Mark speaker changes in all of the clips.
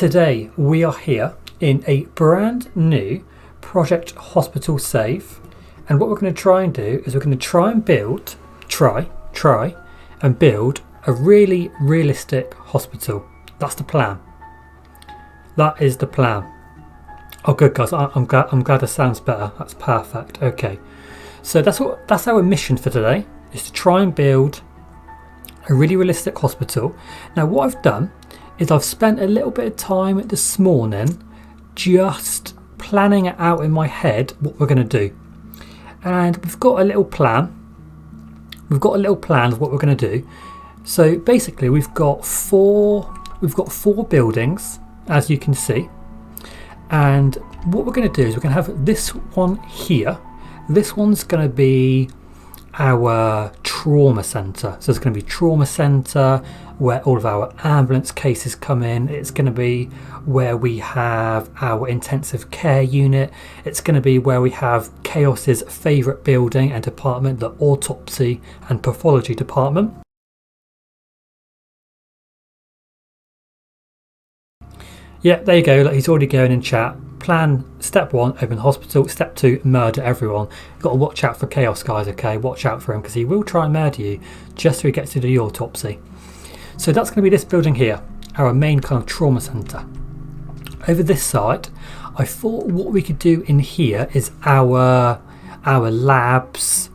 Speaker 1: Today we are here in a brand new Project Hospital Save, and what we're going to try and do is we're going to try and build a really realistic hospital. That's the plan. That is the plan. Oh good guys, I'm glad it sounds better. That's perfect. Okay, so that's our mission for today, is to try and build a really realistic hospital. Now what I've done is I've spent a little bit of time this morning just planning it out in my head what we're going to do, and we've got a little plan of what we're going to do. So basically we've got four buildings, as you can see, and what we're going to do is we're going to have this one here. This one's going to be our trauma centre. So it's going to be trauma centre where all of our ambulance cases come in. It's going to be where we have our intensive care unit. It's going to be where we have Chaos's favourite building and department, the autopsy and pathology department. Yeah, there you go. Look, he's already going in chat. Plan step 1, open the hospital. Step 2, murder everyone. You've got to watch out for Chaos, guys, okay? Watch out for him, because he will try and murder you just so he gets to do the autopsy. So that's going to be this building here, our main kind of trauma centre. Over this side, I thought what we could do in here is our labs,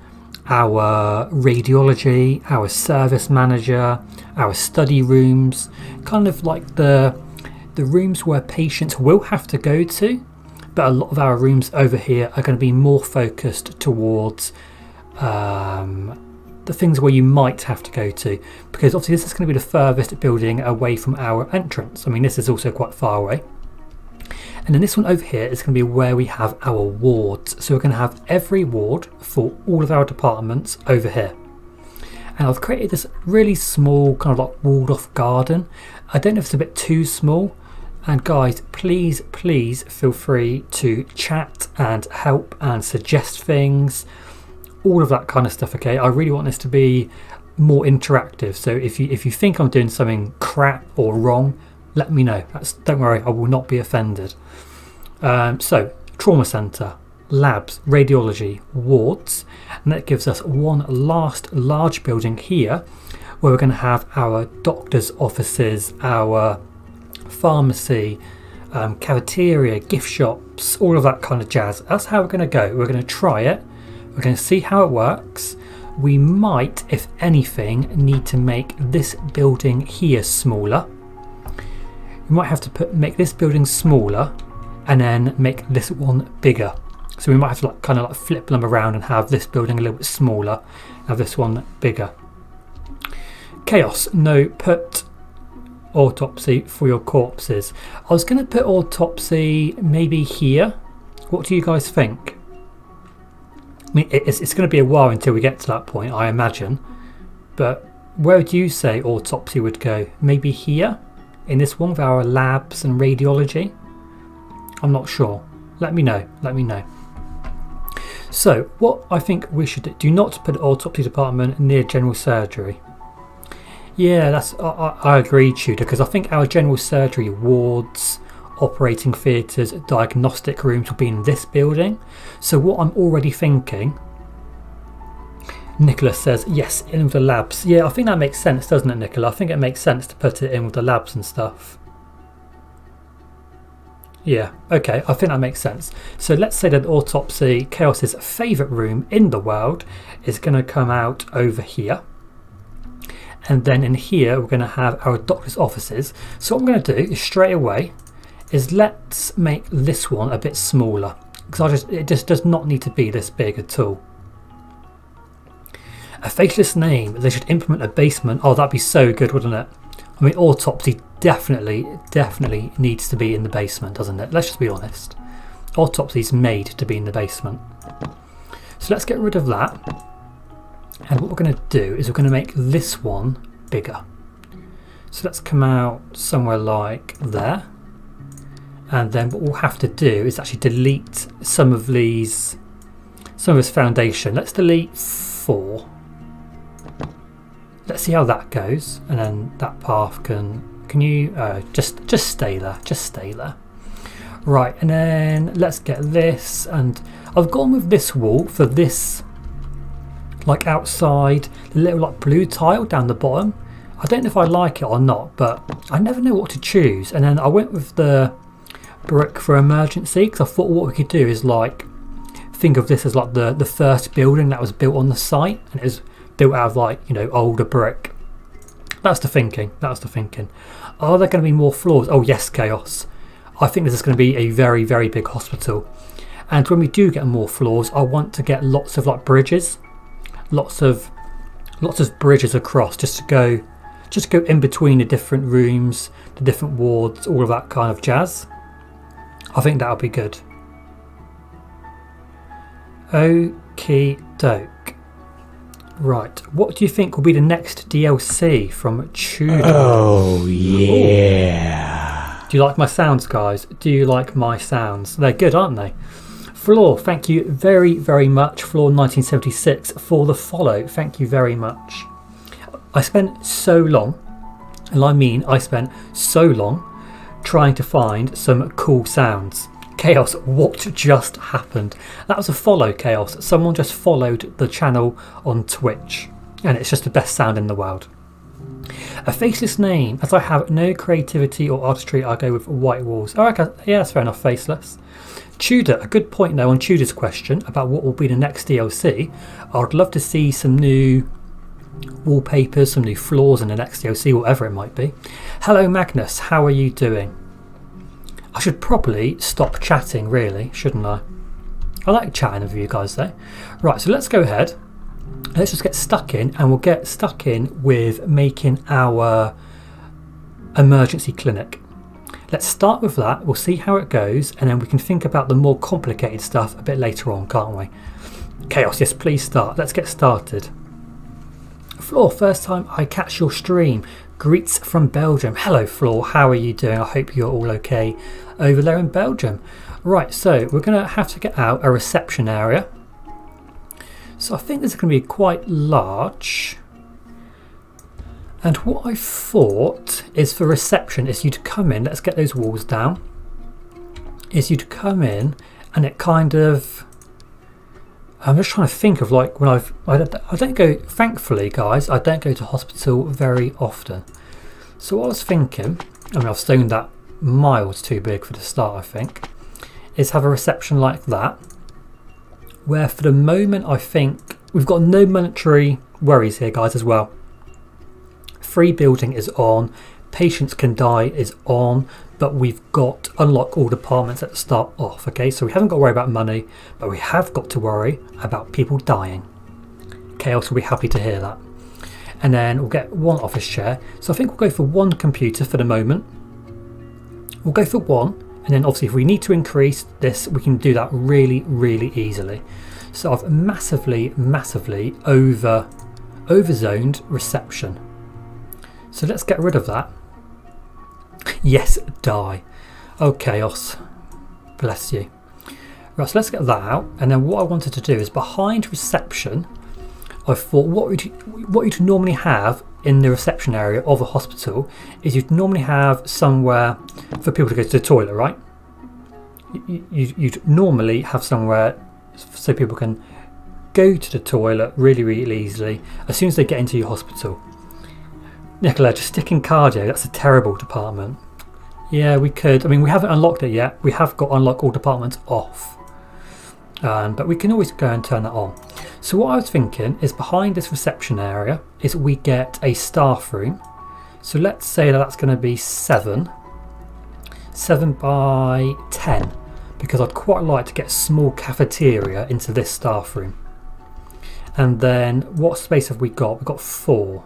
Speaker 1: our radiology, our service manager, our study rooms, kind of like the rooms where patients will have to go to, but a lot of our rooms over here are going to be more focused towards the things where you might have to go to, because obviously this is going to be the furthest building away from our entrance. I mean, this is also quite far away. And then this one over here is going to be where we have our wards. So we're going to have every ward for all of our departments over here. And I've created this really small kind of like walled off garden. I don't know if it's a bit too small. And guys, please feel free to chat and help and suggest things, all of that kind of stuff, okay? I really want this to be more interactive. So if you think I'm doing something crap or wrong, let me know. Don't worry, I will not be offended. So trauma centre, labs, radiology, wards, and that gives us one last large building here where we're going to have our doctor's offices, our pharmacy, cafeteria, gift shops, all of that kind of jazz. That's how we're going to go. We're going to try it. We're going to see how it works. We might, if anything, need to make this building here smaller. We might have to make this building smaller and then make this one bigger. So we might have to kind of flip them around and have this building a little bit smaller, have this one bigger. Chaos, no, put autopsy for your corpses. I was going to put autopsy maybe here. What do you guys think? I mean, it's going to be a while until we get to that point, I imagine. But where would you say autopsy would go? Maybe here? In this one with our labs and radiology? I'm not sure. Let me know. So, what I think we should do not put autopsy department near general surgery. Yeah, I agree, Tudor, because I think our general surgery wards, operating theatres, diagnostic rooms will be in this building. So what I'm already thinking, Nicholas says, yes, in with the labs. Yeah, I think that makes sense, doesn't it, Nicola? I think it makes sense to put it in with the labs and stuff. Yeah, okay, I think that makes sense. So let's say that autopsy, Chaos's favourite room in the world, is going to come out over here. And then in here we're going to have our doctor's offices. So what I'm going to do is straight away is let's make this one a bit smaller, because it just does not need to be this big at all. A faceless name, they should implement a basement. Oh, that'd be so good, wouldn't it? I mean, autopsy definitely needs to be in the basement, doesn't it? Let's just be honest. Autopsy's made to be in the basement. So let's get rid of that. And what we're going to do is we're going to make this one bigger. So let's come out somewhere like there. And then what we'll have to do is actually delete some of this foundation. Let's delete 4. Let's see how that goes. And then that path can Can you just stay there? Just stay there. Right, and then let's get this, and I've gone with this wall for this, like outside, the little like blue tile down the bottom. I don't know if I like it or not, but I never know what to choose. And then I went with the brick for emergency because I thought what we could do is like think of this as like the first building that was built on the site, and it was built out of like, you know, older brick. That's the thinking. That's the thinking. Are there going to be more floors? Oh yes, chaos. I think this is going to be a very, very big hospital. And when we do get more floors, I want to get lots of like bridges, lots of bridges across, just to go in between the different rooms, the different wards, all of that kind of jazz. I think that'll be good. Okie doke. Right, what do you think will be the next DLC from Tudor?
Speaker 2: Oh yeah.
Speaker 1: Ooh. Do you like my sounds, guys? Do you like my sounds? They're good, aren't they? Floor, thank you very, very much. Floor 1976 for the follow. Thank you very much. I spent so long, and I mean I spent so long, trying to find some cool sounds. Chaos, what just happened? That was a follow, Chaos. Someone just followed the channel on Twitch, and it's just the best sound in the world. A faceless name. As I have no creativity or artistry, I go with white walls. Oh, okay. Yeah, that's fair enough. Faceless. Tudor, a good point though on Tudor's question about what will be the next DLC. I'd love to see some new wallpapers, some new floors in the next DLC, whatever it might be. Hello Magnus, how are you doing? I should probably stop chatting, really, shouldn't I? I like chatting with you guys though. Right, so let's go ahead. Let's just get stuck in, and we'll get stuck in with making our emergency clinic. Let's start with that, we'll see how it goes, and then we can think about the more complicated stuff a bit later on, can't we? Chaos, yes, please start. Let's get started. Floor, first time I catch your stream. Greets from Belgium. Hello Floor, how are you doing? I hope you're all okay over there in Belgium. Right, so we're going to have to get out a reception area. So I think this is going to be quite large. And what I thought is for reception is you to come in, let's get those walls down, is you to come in and it kind of, I'm just trying to think of like when I don't go, thankfully guys, I don't go to hospital very often. So what I was thinking, I mean I've stoned that miles too big for the start I think, is have a reception like that, where for the moment I think we've got no monetary worries here guys as well. Free building is on, patients can die is on, but we've got unlock all departments at the start off, okay? So we haven't got to worry about money, but we have got to worry about people dying. Chaos will be happy to hear that. And then we'll get one office chair. So I think we'll go for one computer for the moment. We'll go for one, and then obviously if we need to increase this, we can do that really, really easily. So I've massively overzoned reception. So let's get rid of that. Yes, die. Oh, Chaos. Bless you. Right, so let's get that out. And then what I wanted to do is behind reception, I thought what you'd normally have in the reception area of a hospital is you'd normally have somewhere for people to go to the toilet, right? You'd normally have somewhere so people can go to the toilet really, really easily as soon as they get into your hospital. Nicola, just sticking cardio, that's a terrible department. Yeah, we could. I mean, we haven't unlocked it yet. We have got unlock all departments off. But we can always go and turn that on. So what I was thinking is behind this reception area is we get a staff room. So let's say that that's going to be 7 by 10. Because I'd quite like to get a small cafeteria into this staff room. And then what space have we got? We've got 4.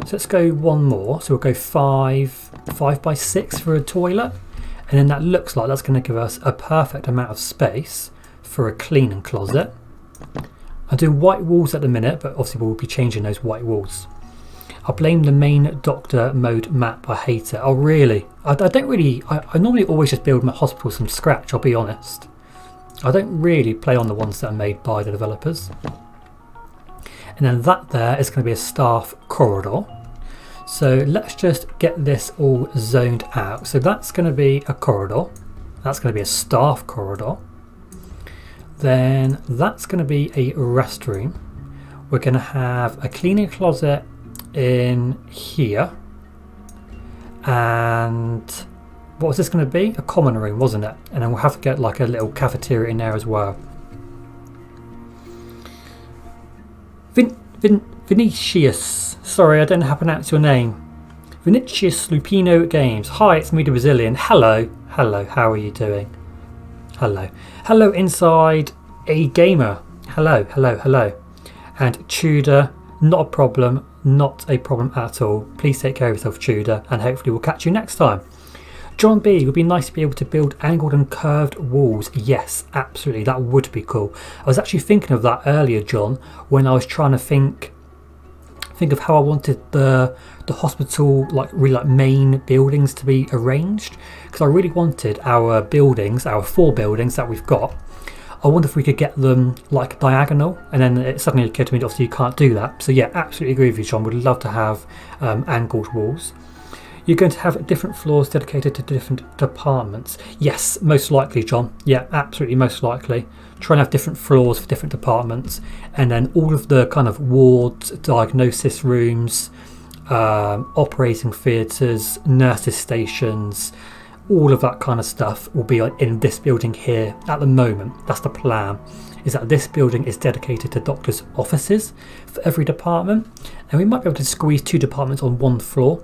Speaker 1: So let's go one more. So we'll go 5 by 6 for a toilet. And then that looks like that's going to give us a perfect amount of space for a cleaning closet. I'm doing white walls at the minute, but obviously we'll be changing those white walls. I blame the main doctor mode map. I hate it. Oh really? I don't really, I normally always just build my hospitals from scratch, I'll be honest. I don't really play on the ones that are made by the developers. And then that there is going to be a staff corridor. So let's just get this all zoned out. So that's going to be a corridor. That's going to be a staff corridor. Then that's going to be a restroom. We're going to have a cleaning closet in here. And what was this going to be? A common room, wasn't it? And then we'll have to get like a little cafeteria in there as well. Vinicius. Sorry, I don't know how to pronounce your name. Vinicius Lupino Games. Hi, it's me, the Brazilian. Hello. Hello, how are you doing? Hello. Hello inside a gamer. Hello, hello, hello. And Tudor, not a problem. Not a problem at all. Please take care of yourself, Tudor, and hopefully we'll catch you next time. John B, it would be nice to be able to build angled and curved walls. Yes, absolutely, that would be cool. I was actually thinking of that earlier, John, when I was trying to think of how I wanted the hospital, like main buildings to be arranged, because I really wanted our buildings, our 4 buildings that we've got, I wonder if we could get them like diagonal, and then it suddenly occurred to me that obviously you can't do that. So yeah, absolutely agree with you, John. Would love to have angled walls. You're going to have different floors dedicated to different departments. Yes, most likely, John. Yeah, absolutely, most likely. Try and have different floors for different departments, and then all of the kind of wards, diagnosis rooms, operating theatres, nurses' stations, all of that kind of stuff will be in this building here at the moment. That's the plan, is that this building is dedicated to doctors' offices for every department, and we might be able to squeeze 2 departments on 1 floor.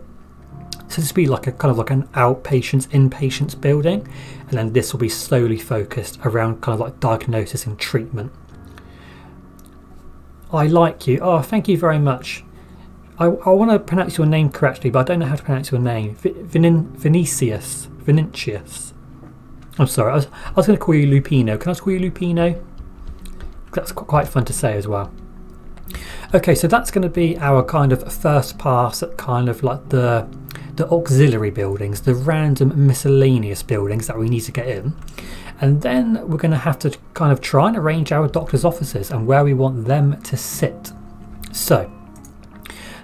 Speaker 1: So this will be like a kind of like an outpatients, inpatients building, and then this will be slowly focused around kind of like diagnosis and treatment. I like you. Oh, thank you very much. I want to pronounce your name correctly, but I don't know how to pronounce your name. Vinicius. I'm sorry, I was going to call you Lupino. Can I just call you Lupino? That's quite fun to say as well. Okay, so that's going to be our kind of first pass at kind of like the auxiliary buildings, the random miscellaneous buildings that we need to get in. And then we're going to have to kind of try and arrange our doctor's offices and where we want them to sit. So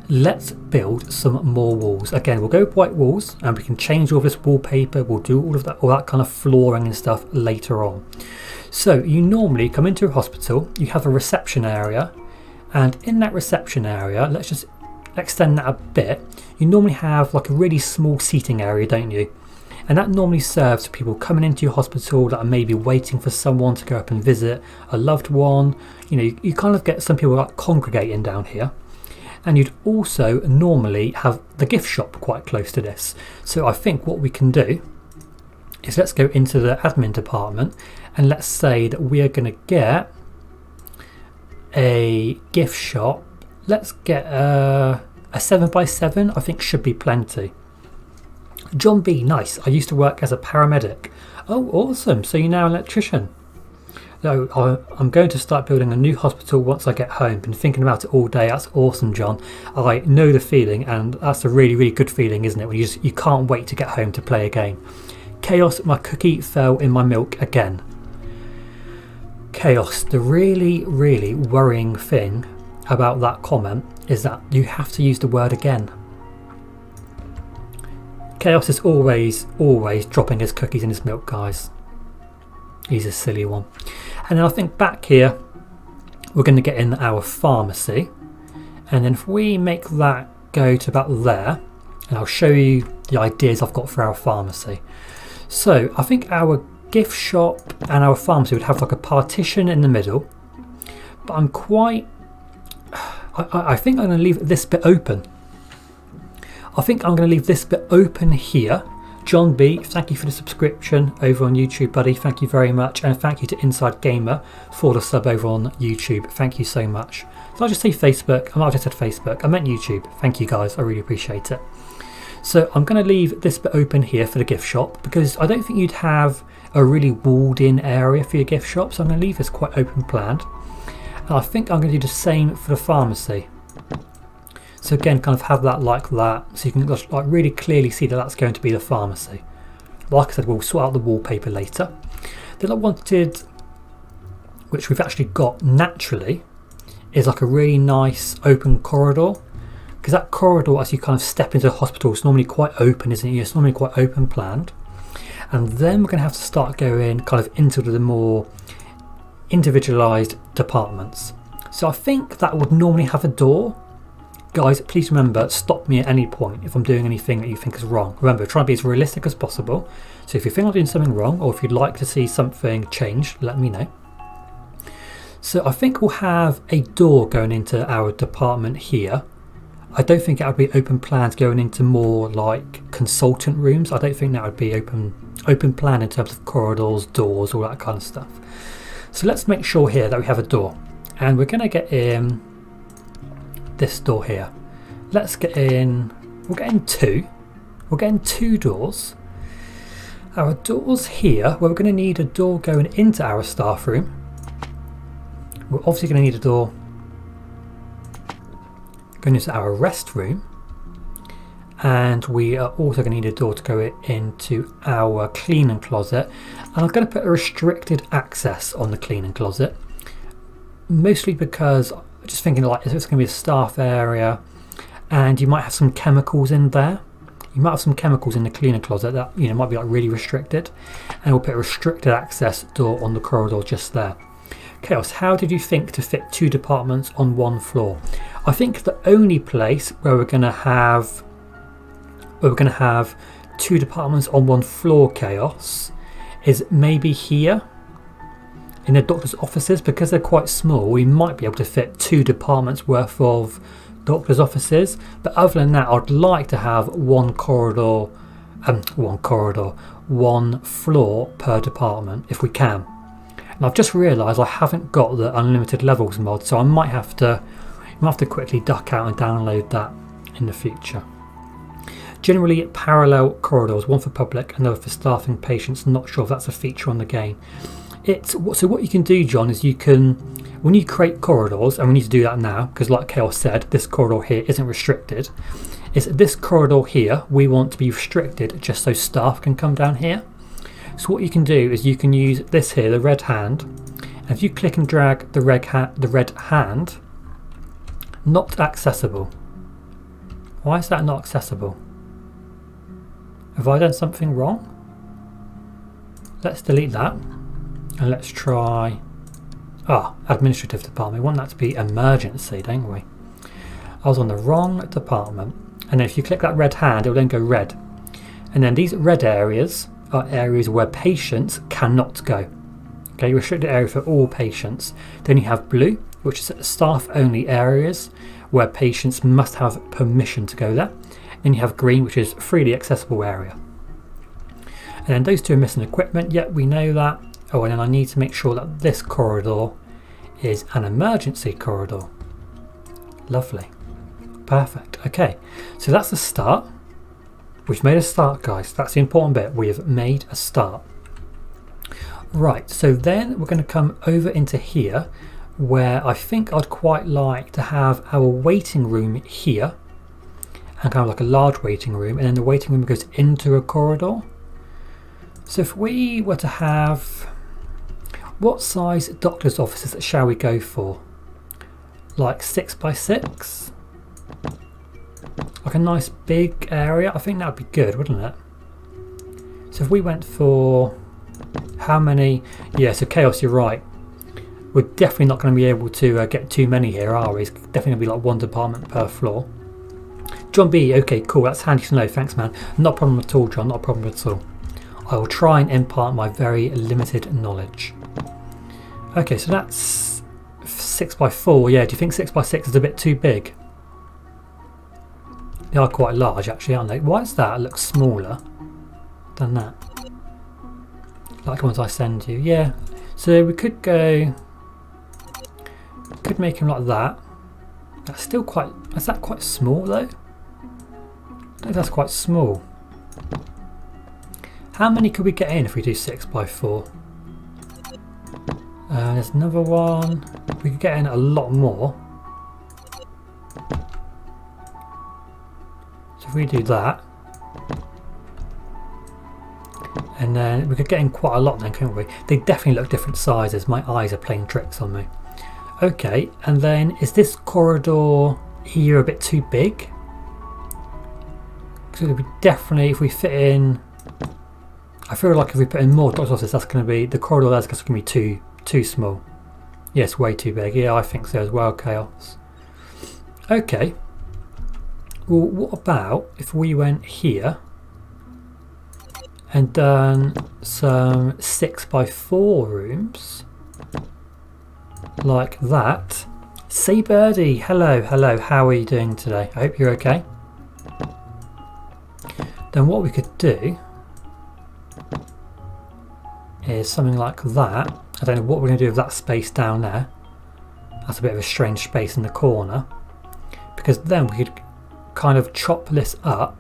Speaker 1: let's build some more walls. Again, we'll go with white walls, and we can change all this wallpaper. We'll do all that kind of flooring and stuff later on. So you normally come into a hospital, you have a reception area, and in that reception area, let's just extend that a bit. You normally have like a really small seating area, don't you? And that normally serves people coming into your hospital that are maybe waiting for someone to go up and visit a loved one. You know, you kind of get some people like congregating down here. And you'd also normally have the gift shop quite close to this. So I think what we can do is let's go into the admin department, and let's say that we are going to get a gift shop. Let's get a 7x7, I think should be plenty. John B, nice. I used to work as a paramedic. Oh, awesome. So you're now an electrician. So I'm going to start building a new hospital once I get home. Been thinking about it all day. That's awesome, John. I know the feeling, and that's a really, really good feeling, isn't it? When you can't wait to get home to play a game. Chaos, my cookie fell in my milk again. Chaos, the really, really worrying thing about that comment is that you have to use the word again. Chaos is always dropping his cookies in his milk, guys. He's a silly one. And then I think back here, we're going to get in our pharmacy. And then if we make that go to about there, and I'll show you the ideas I've got for our pharmacy. So I think our gift shop and our pharmacy would have like a partition in the middle. But I'm quite... I think I'm going to leave this bit open. I think I'm going to leave this bit open here. John B, thank you for the subscription over on YouTube, buddy. Thank you very much. And thank you to Inside Gamer for the sub over on YouTube. Thank you so much. Did I just say Facebook? I might have just said Facebook. I meant YouTube. Thank you guys. I really appreciate it. So I'm going to leave this bit open here for the gift shop, because I don't think you'd have a really walled in area for your gift shop. So I'm going to leave this quite open planned. And I think I'm going to do the same for the pharmacy. So again, kind of have that like that, so you can just like really clearly see that that's going to be the pharmacy. Like I said, we'll sort out the wallpaper later. Then I wanted, which we've actually got naturally, is like a really nice open corridor, because that corridor as you kind of step into the hospital is normally quite open, isn't it? It's normally quite open planned. And then we're going to have to start going kind of into the more individualized departments. So I think that would normally have a door. Guys, please remember, stop me at any point if I'm doing anything that you think is wrong. Remember, try and be as realistic as possible. So if you think I'm doing something wrong, or if you'd like to see something changed, let me know. So I think we'll have a door going into our department here. I don't think it would be open plans going into more like consultant rooms. I don't think that would be open plan in terms of corridors, doors, all that kind of stuff. So let's make sure here that we have a door. And we're going to get in this door here. Let's get in, we'll get in two. We'll get in two doors. Our doors here, well, we're going to need a door going into our staff room. We're obviously going to need a door going into our rest room. And we are also going to need a door to go into our cleaning closet. And I'm going to put a restricted access on the cleaning closet. Mostly because I'm just thinking like it's going to be a staff area and you might have some chemicals in there. You might have some chemicals in the cleaning closet that might be like really restricted. And we'll put a restricted access door on the corridor just there. Chaos, how did you think to fit two departments on one floor? I think the only place where we're going to have two departments on one floor, Chaos, is maybe here in the doctor's offices. Because they're quite small, we might be able to fit two departments worth of doctor's offices. But other than that, I'd like to have one floor per department if we can. And I've just realised I haven't got the unlimited levels mod, so I might have to quickly duck out and download that in the future. Generally parallel corridors, one for public, another for staff and patients. Not sure if that's a feature on the game. So what you can do, John, is you can, when you create corridors, and we need to do that now because like Chaos said, this corridor here isn't restricted, is this corridor here we want to be restricted just so staff can come down here. So what you can do is you can use this here, the red hand, and if you click and drag the red hand, not accessible. Why is that not accessible? Have I done something wrong? Let's delete that and let's try administrative department. We want that to be emergency, don't we? I was on the wrong department. And then if you click that red hand, it will then go red. And then these red areas are areas where patients cannot go. Okay, restricted area for all patients. Then you have blue, which is staff only areas where patients must have permission to go there. Then you have green, which is freely accessible area. And then those two are missing equipment. Yet we know that. Oh, and then I need to make sure that this corridor is an emergency corridor. Lovely. Perfect. Okay, so that's the start. We've made a start, guys. That's the important bit. We have made a start. Right, so then we're going to come over into here where I think I'd quite like to have our waiting room here and kind of like a large waiting room, and then the waiting room goes into a corridor. So if we were to have, what size doctor's offices shall we go for? Like 6 by 6? Like a nice big area. I think that would be good, wouldn't it? So if we went for how many? Yeah, so Chaos, you're right. We're definitely not going to be able to get too many here, are we? It's definitely going to be like one department per floor. John B, okay, cool. That's handy to know. Thanks, man. Not a problem at all, John. Not a problem at all. I will try and impart my very limited knowledge. Okay, so that's 6 by 4. Yeah, do you think 6 by 6 is a bit too big? They are quite large actually, aren't they? Why is that? It looks smaller than that. Like the ones I send you. Yeah. So we could go, could make him like that. That's still quite, is that quite small though? I think that's quite small. How many could we get in if we do 6 by 4? There's another one. We could get in a lot more. So if we do that, and then we could get in quite a lot then, couldn't we? They definitely look different sizes. My eyes are playing tricks on me. Okay, and then is this corridor here a bit too big? So it'll be definitely, if we fit in, I feel like if we put in more doctor's offices, that's going to be, the corridor there's going to be too small. Yes, way too big. Yeah, I think so as well, Chaos. Okay. Well, what about if we went here and done some 6x4 rooms like that? Say Birdie, hello, how are you doing today? I hope you're okay. Then what we could do is something like that. I don't know what we're going to do with that space down there. That's a bit of a strange space in the corner. Because then we could kind of chop this up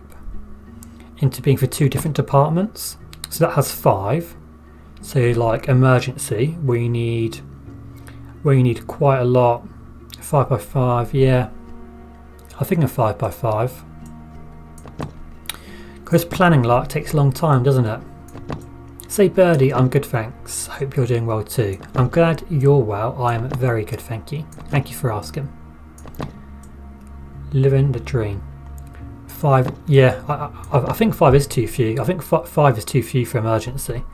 Speaker 1: into being for 2 different departments. So that has 5. So like emergency, we need quite a lot. 5x5, yeah. I think a 5x5. Because planning like takes a long time, doesn't it? Say Birdie, I'm good thanks. Hope you're doing well too. I'm glad you're well. I am very good, thank you. Thank you for asking. Living the dream. 5, yeah, I think 5 is too few. I think 5 is too few for emergency.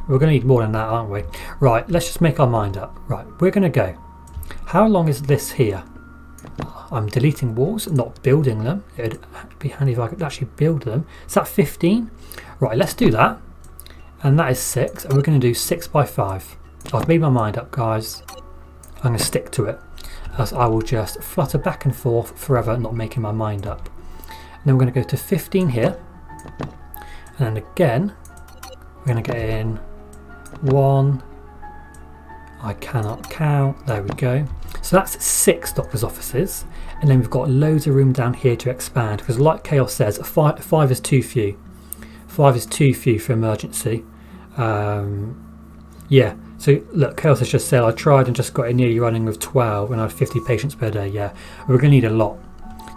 Speaker 1: We're going to need more than that, aren't we? Right, let's just make our mind up. Right, we're going to go. How long is this here? I'm deleting walls, not building them. It'd be handy if I could actually build them. Is that 15? Right, let's do that. And that is 6, and we're going to do 6x5. I've made my mind up, guys. I'm going to stick to it, as I will just flutter back and forth forever, not making my mind up. And then we're going to go to 15 here, and then again, we're going to get in 1. I cannot count. There we go. So that's 6 doctor's offices, and then we've got loads of room down here to expand. Because, like Chaos says, 5 is too few. 5 is too few for emergency. Yeah, so look, Chaos has just said I tried and just got it nearly running with 12 and I had 50 patients per day. Yeah, we're going to need a lot.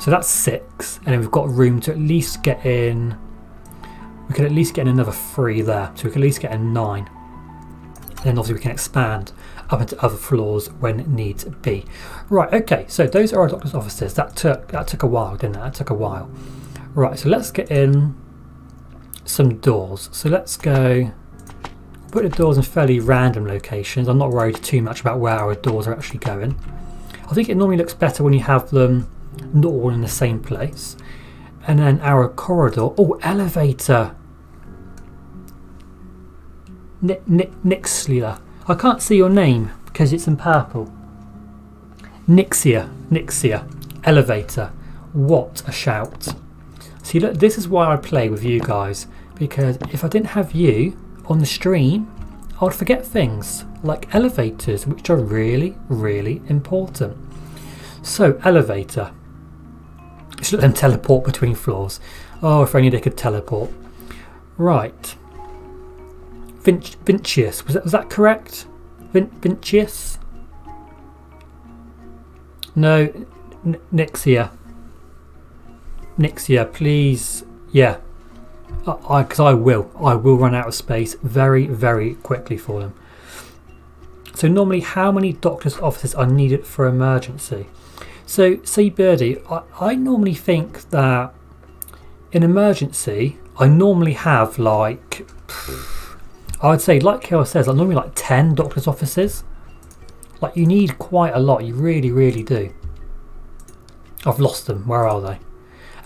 Speaker 1: So that's 6, and then we've got room to at least get in. We could at least get in another 3 there, so we could at least get in 9. And then obviously we can expand up into other floors when needs be. Right, okay, so those are our doctor's offices. That took a while, didn't it? That took a while. Right, so let's get in some doors. So let's go put the doors in fairly random locations. I'm not worried too much about where our doors are actually going. I think it normally looks better when you have them not all in the same place. And then our corridor, oh, elevator. Nixlia. I can't see your name because it's in purple. Nixia, elevator. What a shout. See, look, this is why I play with you guys, because if I didn't have you on the stream, I'd forget things like elevators, which are really, really important. So, elevator. Just let them teleport between floors. Oh, if only they could teleport. Right. Vincius, was that correct? Vincius? No, Nixia. Nixia, please. Yeah. Because I will run out of space very, very quickly for them. So normally, how many doctor's offices are needed for emergency? So, say Birdie, I normally think that in emergency, I normally have like, I would say, like Kyle says, I normally like 10 doctor's offices. Like, you need quite a lot, you really, really do. I've lost them, where are they?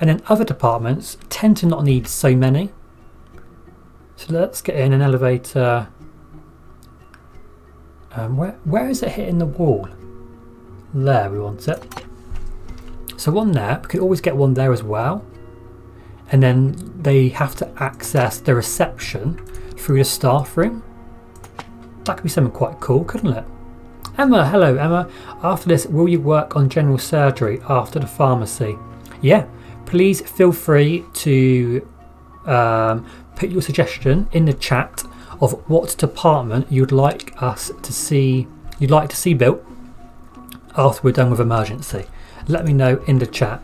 Speaker 1: And then other departments tend to not need so many. So let's get in an elevator. Where is it hitting the wall? There, we want it. So one there, we could always get one there as well. And then they have to access the reception through the staff room. That could be something quite cool, couldn't it? Emma, hello Emma. After this, will you work on general surgery after the pharmacy? Yeah, please feel free to put your suggestion in the chat of what department you'd like us to see. You'd like to see built after we're done with emergency. Let me know in the chat.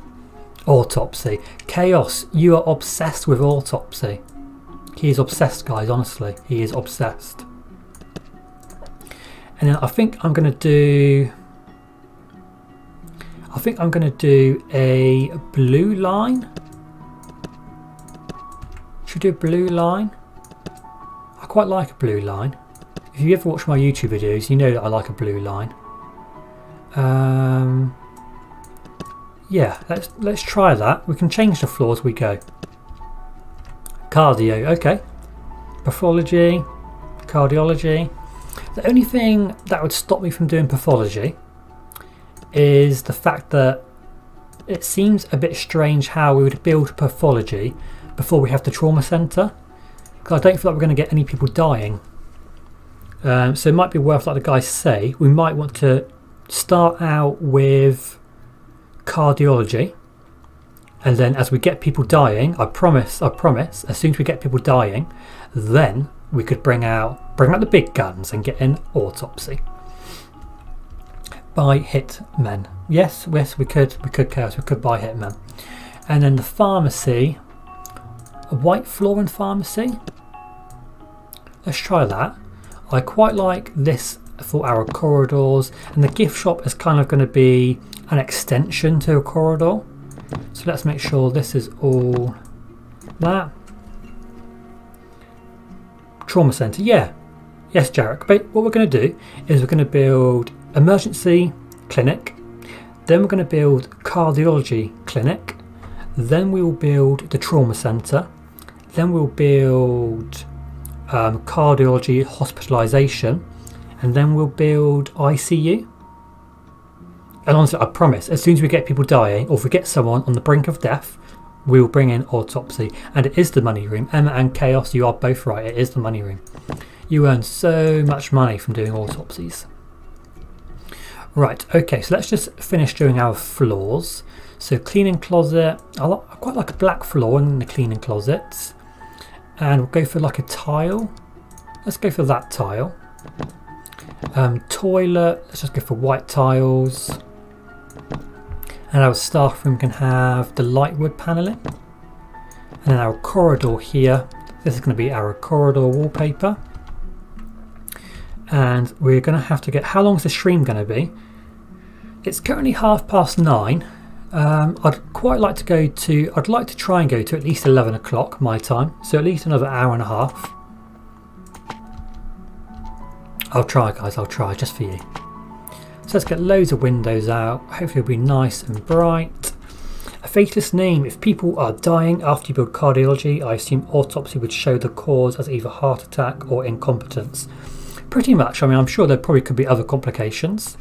Speaker 1: Autopsy. Chaos, you are obsessed with autopsy. He is obsessed, guys, honestly. He is obsessed. And then I think I'm going to do a blue line. Should we do a blue line? I quite like a blue line. If you ever watch my YouTube videos, you know that I like a blue line. Yeah, let's try that. We can change the floor as we go. Cardio, okay. Pathology, cardiology. The only thing that would stop me from doing pathology is the fact that it seems a bit strange how we would build pathology before we have the trauma centre, because I don't feel like we're going to get any people dying. So it might be worth, like the guys say, we might want to start out with cardiology, and then as we get people dying, I promise, as soon as we get people dying, then we could bring out the big guns and get in autopsy. Buy hitmen. Yes, we could chaos, we could buy hitmen. And then the pharmacy, a white floor in pharmacy. Let's try that. I quite like this for our corridors, and the gift shop is kind of going to be an extension to a corridor. So let's make sure this is all that. Trauma centre, yeah. Yes, Jarek. But what we're going to do is we're going to build emergency clinic, then we're going to build cardiology clinic, then we will build the trauma centre, then we'll build cardiology hospitalisation, and then we'll build ICU. And honestly, I promise, as soon as we get people dying, or if we get someone on the brink of death, we'll bring in autopsy. And it is the money room. Emma and Chaos, you are both right, it is the money room. You earn so much money from doing autopsies. Right, okay, so let's just finish doing our floors. So cleaning closet, I quite like a black floor in the cleaning closets. And we'll go for like a tile. Let's go for that tile. Toilet, let's just go for white tiles. And our staff room can have the light wood paneling. And then our corridor here, this is going to be our corridor wallpaper. And we're going to have to get, how long is the stream going to be? It's currently 9:30. I'd quite like to go to, I'd like to try and go to at least 11 o'clock my time. So at least another hour and a half. I'll try, guys, I'll try just for you. So let's get loads of windows out. Hopefully it'll be nice and bright. A fatalist name. If people are dying after you build cardiology, I assume autopsy would show the cause as either heart attack or incompetence. Pretty much. I mean, I'm sure there probably could be other complications.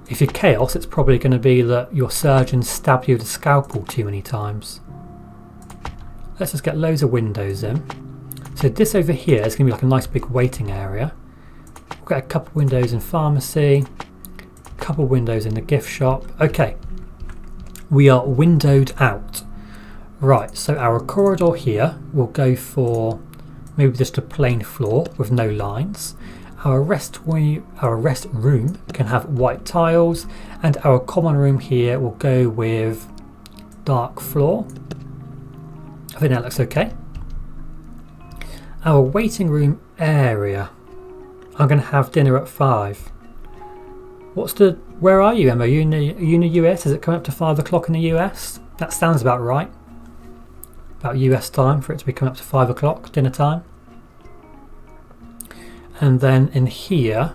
Speaker 1: If you're chaos, it's probably going to be that your surgeon stabbed you with a scalpel too many times. Let's just get loads of windows in. So this over here is going to be like a nice big waiting area. We've got a couple windows in pharmacy, a couple windows in the gift shop. Okay, we are windowed out. Right, so our corridor here will go for maybe just a plain floor with no lines. Our rest room can have white tiles, and our common room here will go with dark floor. I think that looks okay. Our waiting room area, I'm going to have dinner at 5. Where are you, Emma? Are you in the US? Is it coming up to 5 o'clock in the US? That sounds about right. About US time for it to be coming up to 5 o'clock, dinner time. And then in here,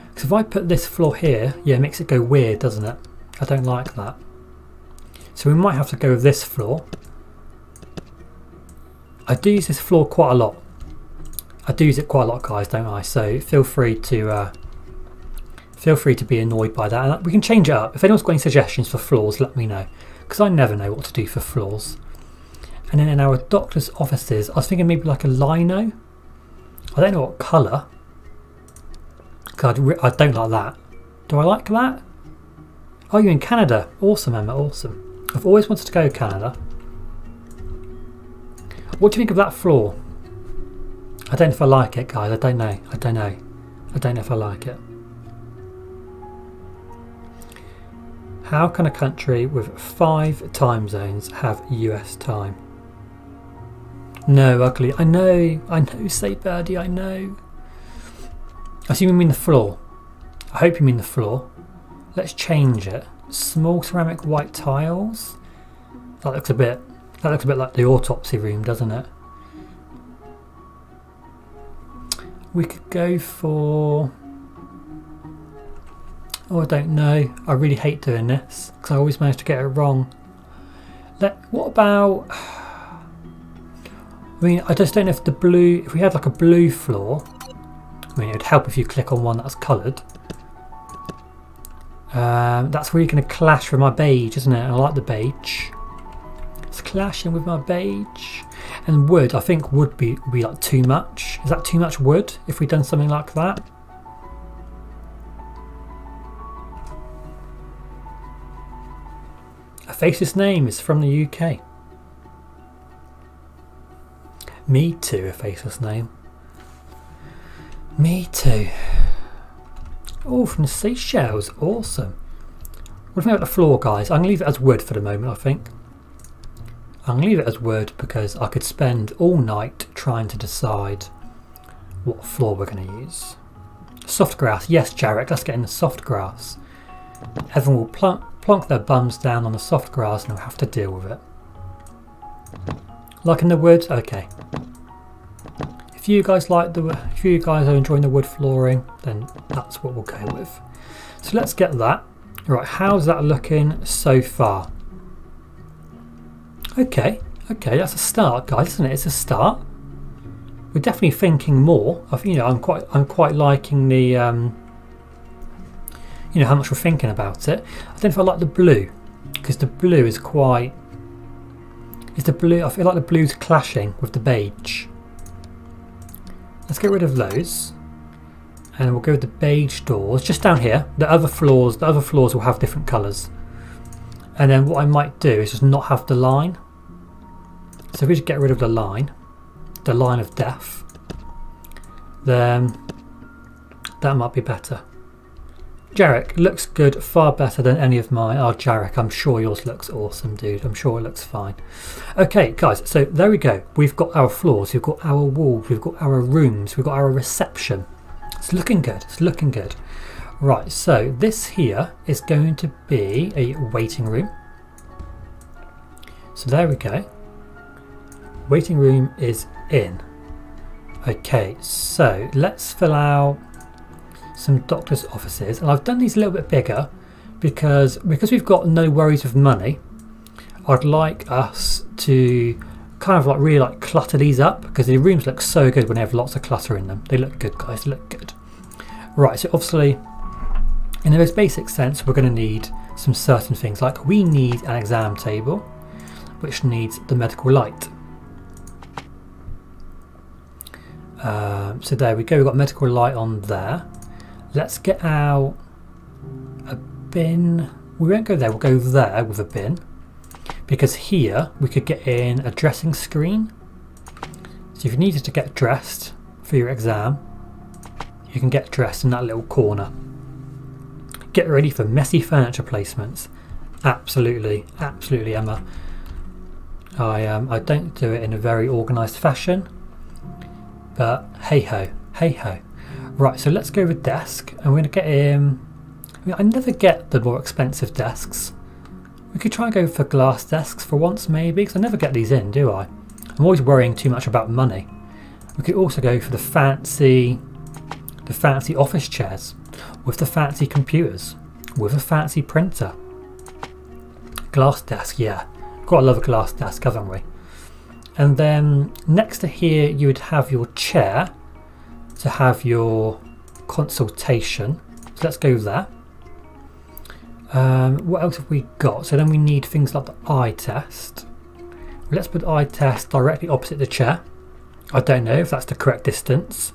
Speaker 1: because if I put this floor here, yeah, it makes it go weird, doesn't it? I don't like that. So we might have to go with this floor. I do use this floor quite a lot. I do use it quite a lot, guys, don't I? So feel free to be annoyed by that. And we can change it up. If anyone's got any suggestions for floors, let me know, because I never know what to do for floors. And then in our doctor's offices, I was thinking maybe like a lino. I don't know what colour. I don't like that. Do I like that? Oh, you're in Canada. Awesome, Emma, awesome. I've always wanted to go to Canada. What do you think of that floor? I don't know if I like it, guys. I don't know if I like it. How can a country with 5 time zones have US time? No, ugly. I know, say birdie, I know. I assume you mean the floor. I hope you mean the floor. Let's change it. Small ceramic white tiles. That looks a bit That looks a bit like the autopsy room, doesn't it? We could go for... oh, I don't know. I really hate doing this because I always manage to get it wrong. What about... I mean, I just don't know if the blue... if we had like a blue floor... I mean, it would help if you click on one that's coloured. That's really going to clash with my beige, isn't it? I like the beige. It's clashing with my beige. And wood, I think would be like too much. Is that too much wood if we'd done something like that? A Faceless Name is from the UK. Me too, A Faceless Name. Me too. Oh, from the Seychelles, awesome. What do you think about the floor, guys? I'm going to leave it as wood for the moment, I think. I'm going to leave it as wood because I could spend all night trying to decide what floor we're going to use. Soft grass, yes, Jarek, let's get in the soft grass. Everyone will plonk their bums down on the soft grass and they'll have to deal with it. Like in the wood, okay. If you guys are enjoying the wood flooring, then that's what we'll go with. So let's get that. Right, how's that looking so far? Okay, that's a start, guys, isn't it? It's a start. We're definitely thinking more. I'm quite liking the how much we're thinking about it. I don't know if I like the blue because the blue is quite. Is the blue? I feel like the blue's clashing with the beige. Let's get rid of those, and we'll go with the beige doors just down here. The other floors will have different colours. And then what I might do is just not have the line. So if we just get rid of the line of death, then that might be better. Jarek, looks good, far better than any of mine. Oh, Jarek, I'm sure yours looks awesome, dude. I'm sure it looks fine. Okay, guys, so there we go. We've got our floors, we've got our walls, we've got our rooms, we've got our reception. It's looking good, it's looking good. Right, so this here is going to be a waiting room. So there we go. Waiting room is in. Okay, so let's fill out some doctor's offices, and I've done these a little bit bigger because we've got no worries with money. I'd like us to kind of like really like clutter these up because the rooms look so good when they have lots of clutter in them. They look good, guys, they look good. Right, so obviously in the most basic sense we're going to need some certain things, like we need an exam table which needs the medical light. So there we go, we've got medical light on there. Let's get out a bin. We won't go there, we'll go there with a bin because here we could get in a dressing screen. So if you needed to get dressed for your exam, you can get dressed in that little corner. Get ready for messy furniture placements. Absolutely, absolutely, Emma. I don't do it in a very organised fashion, but hey ho, hey ho. Right, so let's go with desk, and we're going to get in. I never get the more expensive desks. We could try and go for glass desks for once, maybe, because I never get these in, do I? I'm always worrying too much about money. We could also go for the fancy office chairs with the fancy computers, with a fancy printer. Glass desk, yeah. Gotta love a glass desk, haven't we? And then next to here you would have your chair to have your consultation. So let's go there. What else have we got? So then we need things like the eye test. Let's put the eye test directly opposite the chair. I don't know if that's the correct distance.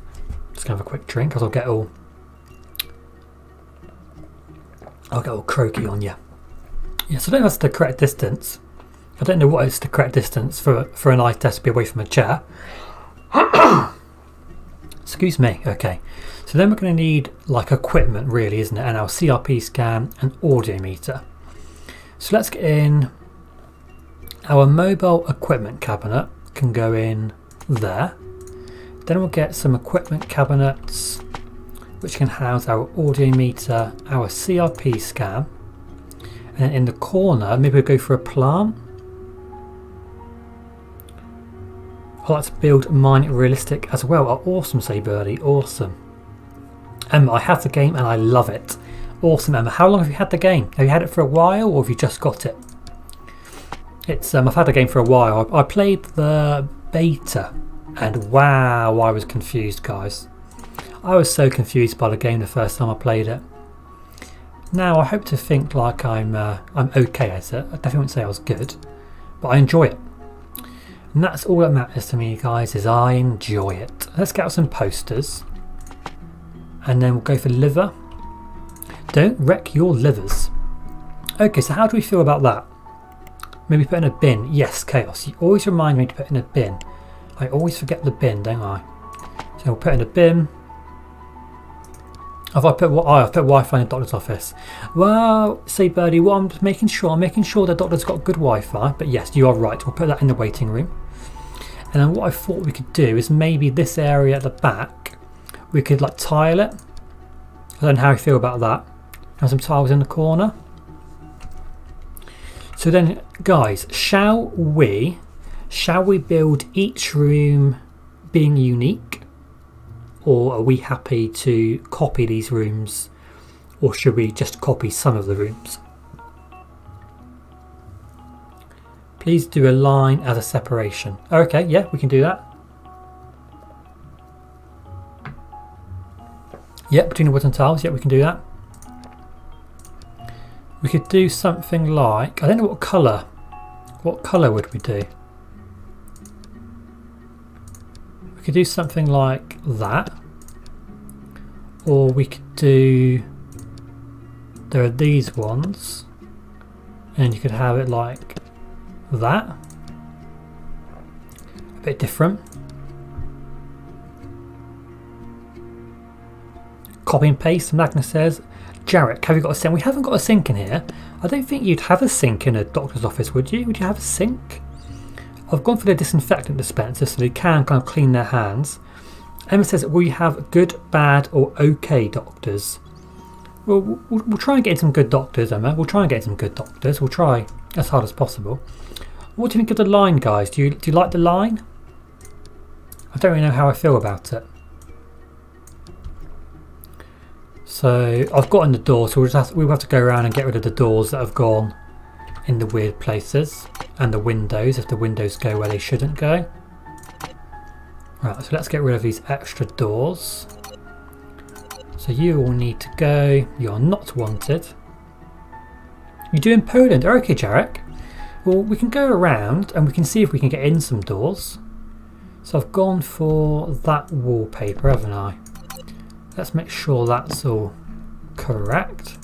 Speaker 1: Just gonna have a quick drink because I'll get all croaky on you. Yeah, so I don't know if that's the correct distance. I don't know what is the correct distance for an eye test to be away from a chair. Excuse me. Okay, so then we're going to need like equipment, really, isn't it? And our CRP scan and audiometer. So let's get in. Our mobile equipment cabinet can go in there. Then we'll get some equipment cabinets which can house our audiometer, our CRP scan, and then in the corner maybe we'll go for a plant. I like to build mine realistic as well. Oh, awesome, say Birdie, awesome. Emma, I have the game and I love it. Awesome, Emma. How long have you had the game? Have you had it for a while or have you just got it? It's I've had the game for a while. I played the beta and wow, I was confused, guys. I was so confused by the game the first time I played it. Now I hope to think like I'm okay at it. I definitely wouldn't say I was good, but I enjoy it. And that's all that matters to me, guys, is I enjoy it. Let's get out some posters. And then we'll go for liver. Don't wreck your livers. Okay, so how do we feel about that? Maybe put in a bin. Yes, Chaos. You always remind me to put in a bin. I always forget the bin, don't I? So we'll put in a bin. Have I put what? I've put Wi-Fi in the doctor's office. Well, say Birdie, what I'm making sure the doctor's got good Wi-Fi. But yes, you are right. We'll put that in the waiting room. And then what I thought we could do is maybe this area at the back, we could like tile it. I don't know how you feel about that. Have some tiles in the corner. So then, guys, shall we build each room being unique? Or are we happy to copy these rooms? Or should we just copy some of the rooms? Please do a line as a separation. Okay, yeah, we can do that. Yep, between the wooden tiles, yep, we can do that. We could do something like, I don't know what colour would we do? We could do something like that. Or we could do, there are these ones. And you could have it like that. A bit different. Copy and paste, Magnus says. Jarek, have you got a sink? We haven't got a sink in here. I don't think you'd have a sink in a doctor's office, would you? Would you have a sink? I've gone for the disinfectant dispenser so they can kind of clean their hands. Emma says, will you have good, bad or okay doctors? Well, we'll try and get in some good doctors, Emma. We'll try and get in some good doctors. We'll try as hard as possible. What do you think of the line, guys? Do you like the line? I don't really know how I feel about it. So I've gotten the door, so we'll have to go around and get rid of the doors that have gone in the weird places, and the windows if the windows go where they shouldn't go. Right, so let's get rid of these extra doors. So you all need to go. You are not wanted. You do in Poland? Okay, Jarek. Well, we can go around and we can see if we can get in some doors. So I've gone for that wallpaper, haven't I? Let's make sure that's all correct.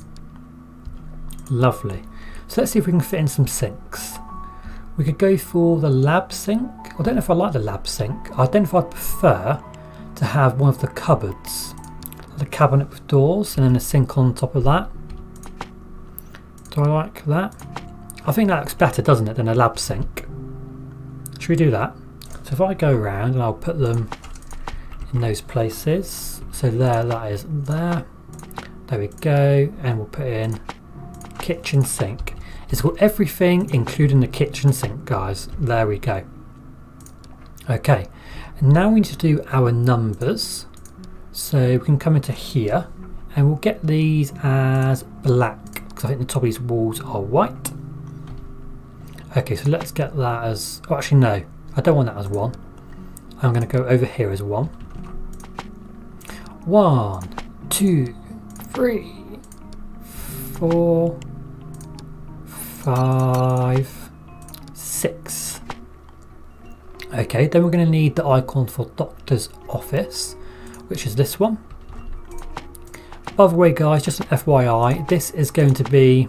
Speaker 1: Lovely. So let's see if we can fit in some sinks. We could go for the lab sink. I don't know if I like the lab sink. I don't know if I'd prefer to have one of the cupboards. The cabinet with doors and then a sink on top of that. Do I like that? I think that looks better, doesn't it, than a lab sink. Should we do that? So if I go around and I'll put them in those places. So there, that is there. There we go. And we'll put in kitchen sink. It's got everything including the kitchen sink, guys. There we go. Okay. And now we need to do our numbers. So we can come into here and we'll get these as black because I think the top of these walls are white. Okay, so let's get that as, oh actually no, I don't want that as 1. I'm going to go over here as 1. 1, 2, 3, 4, 5, 6. Okay, then we're going to need the icon for doctor's office, which is this one. By the way, guys, just an FYI, this is going to be,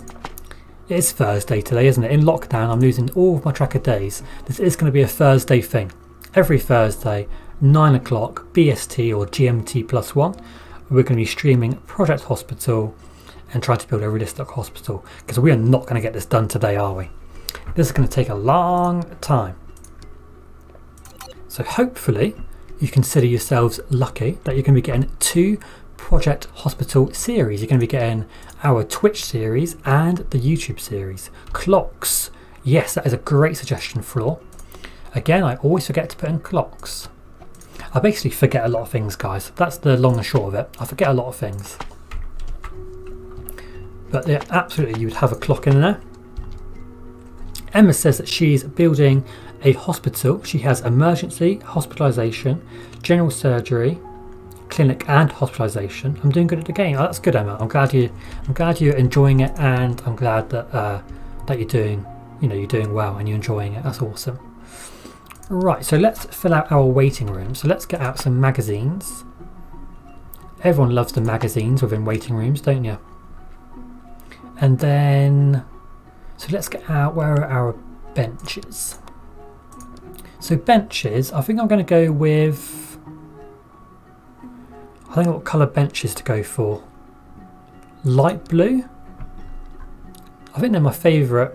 Speaker 1: it is Thursday today, isn't it? In lockdown, I'm losing all of my track of days. This is going to be a Thursday thing. Every Thursday, 9 o'clock BST or GMT +1, we're going to be streaming Project Hospital and trying to build a realistic hospital, because we are not going to get this done today, are we? This is going to take a long time. So hopefully you consider yourselves lucky that you're going to be getting 2 Project Hospital series. You're going to be getting our Twitch series and the YouTube series. Clocks. Yes, that is a great suggestion, Floor. Again, I always forget to put in clocks. I basically forget a lot of things, guys. That's the long and short of it. I forget a lot of things. But yeah, absolutely, you would have a clock in there. Emma says that she's building a hospital. She has emergency, hospitalisation, general surgery, clinic, and hospitalisation. I'm doing good at the game. Oh, that's good, Emma. I'm glad you're enjoying it, and I'm glad that that you're doing well and you're enjoying it. That's awesome. Right, so let's fill out our waiting room. So let's get out some magazines. Everyone loves the magazines within waiting rooms, don't you? And then, so let's get out, where are our benches? So benches, I think I'm going to go with, I don't know what colour benches to go for. Light blue? I think they're my favourite.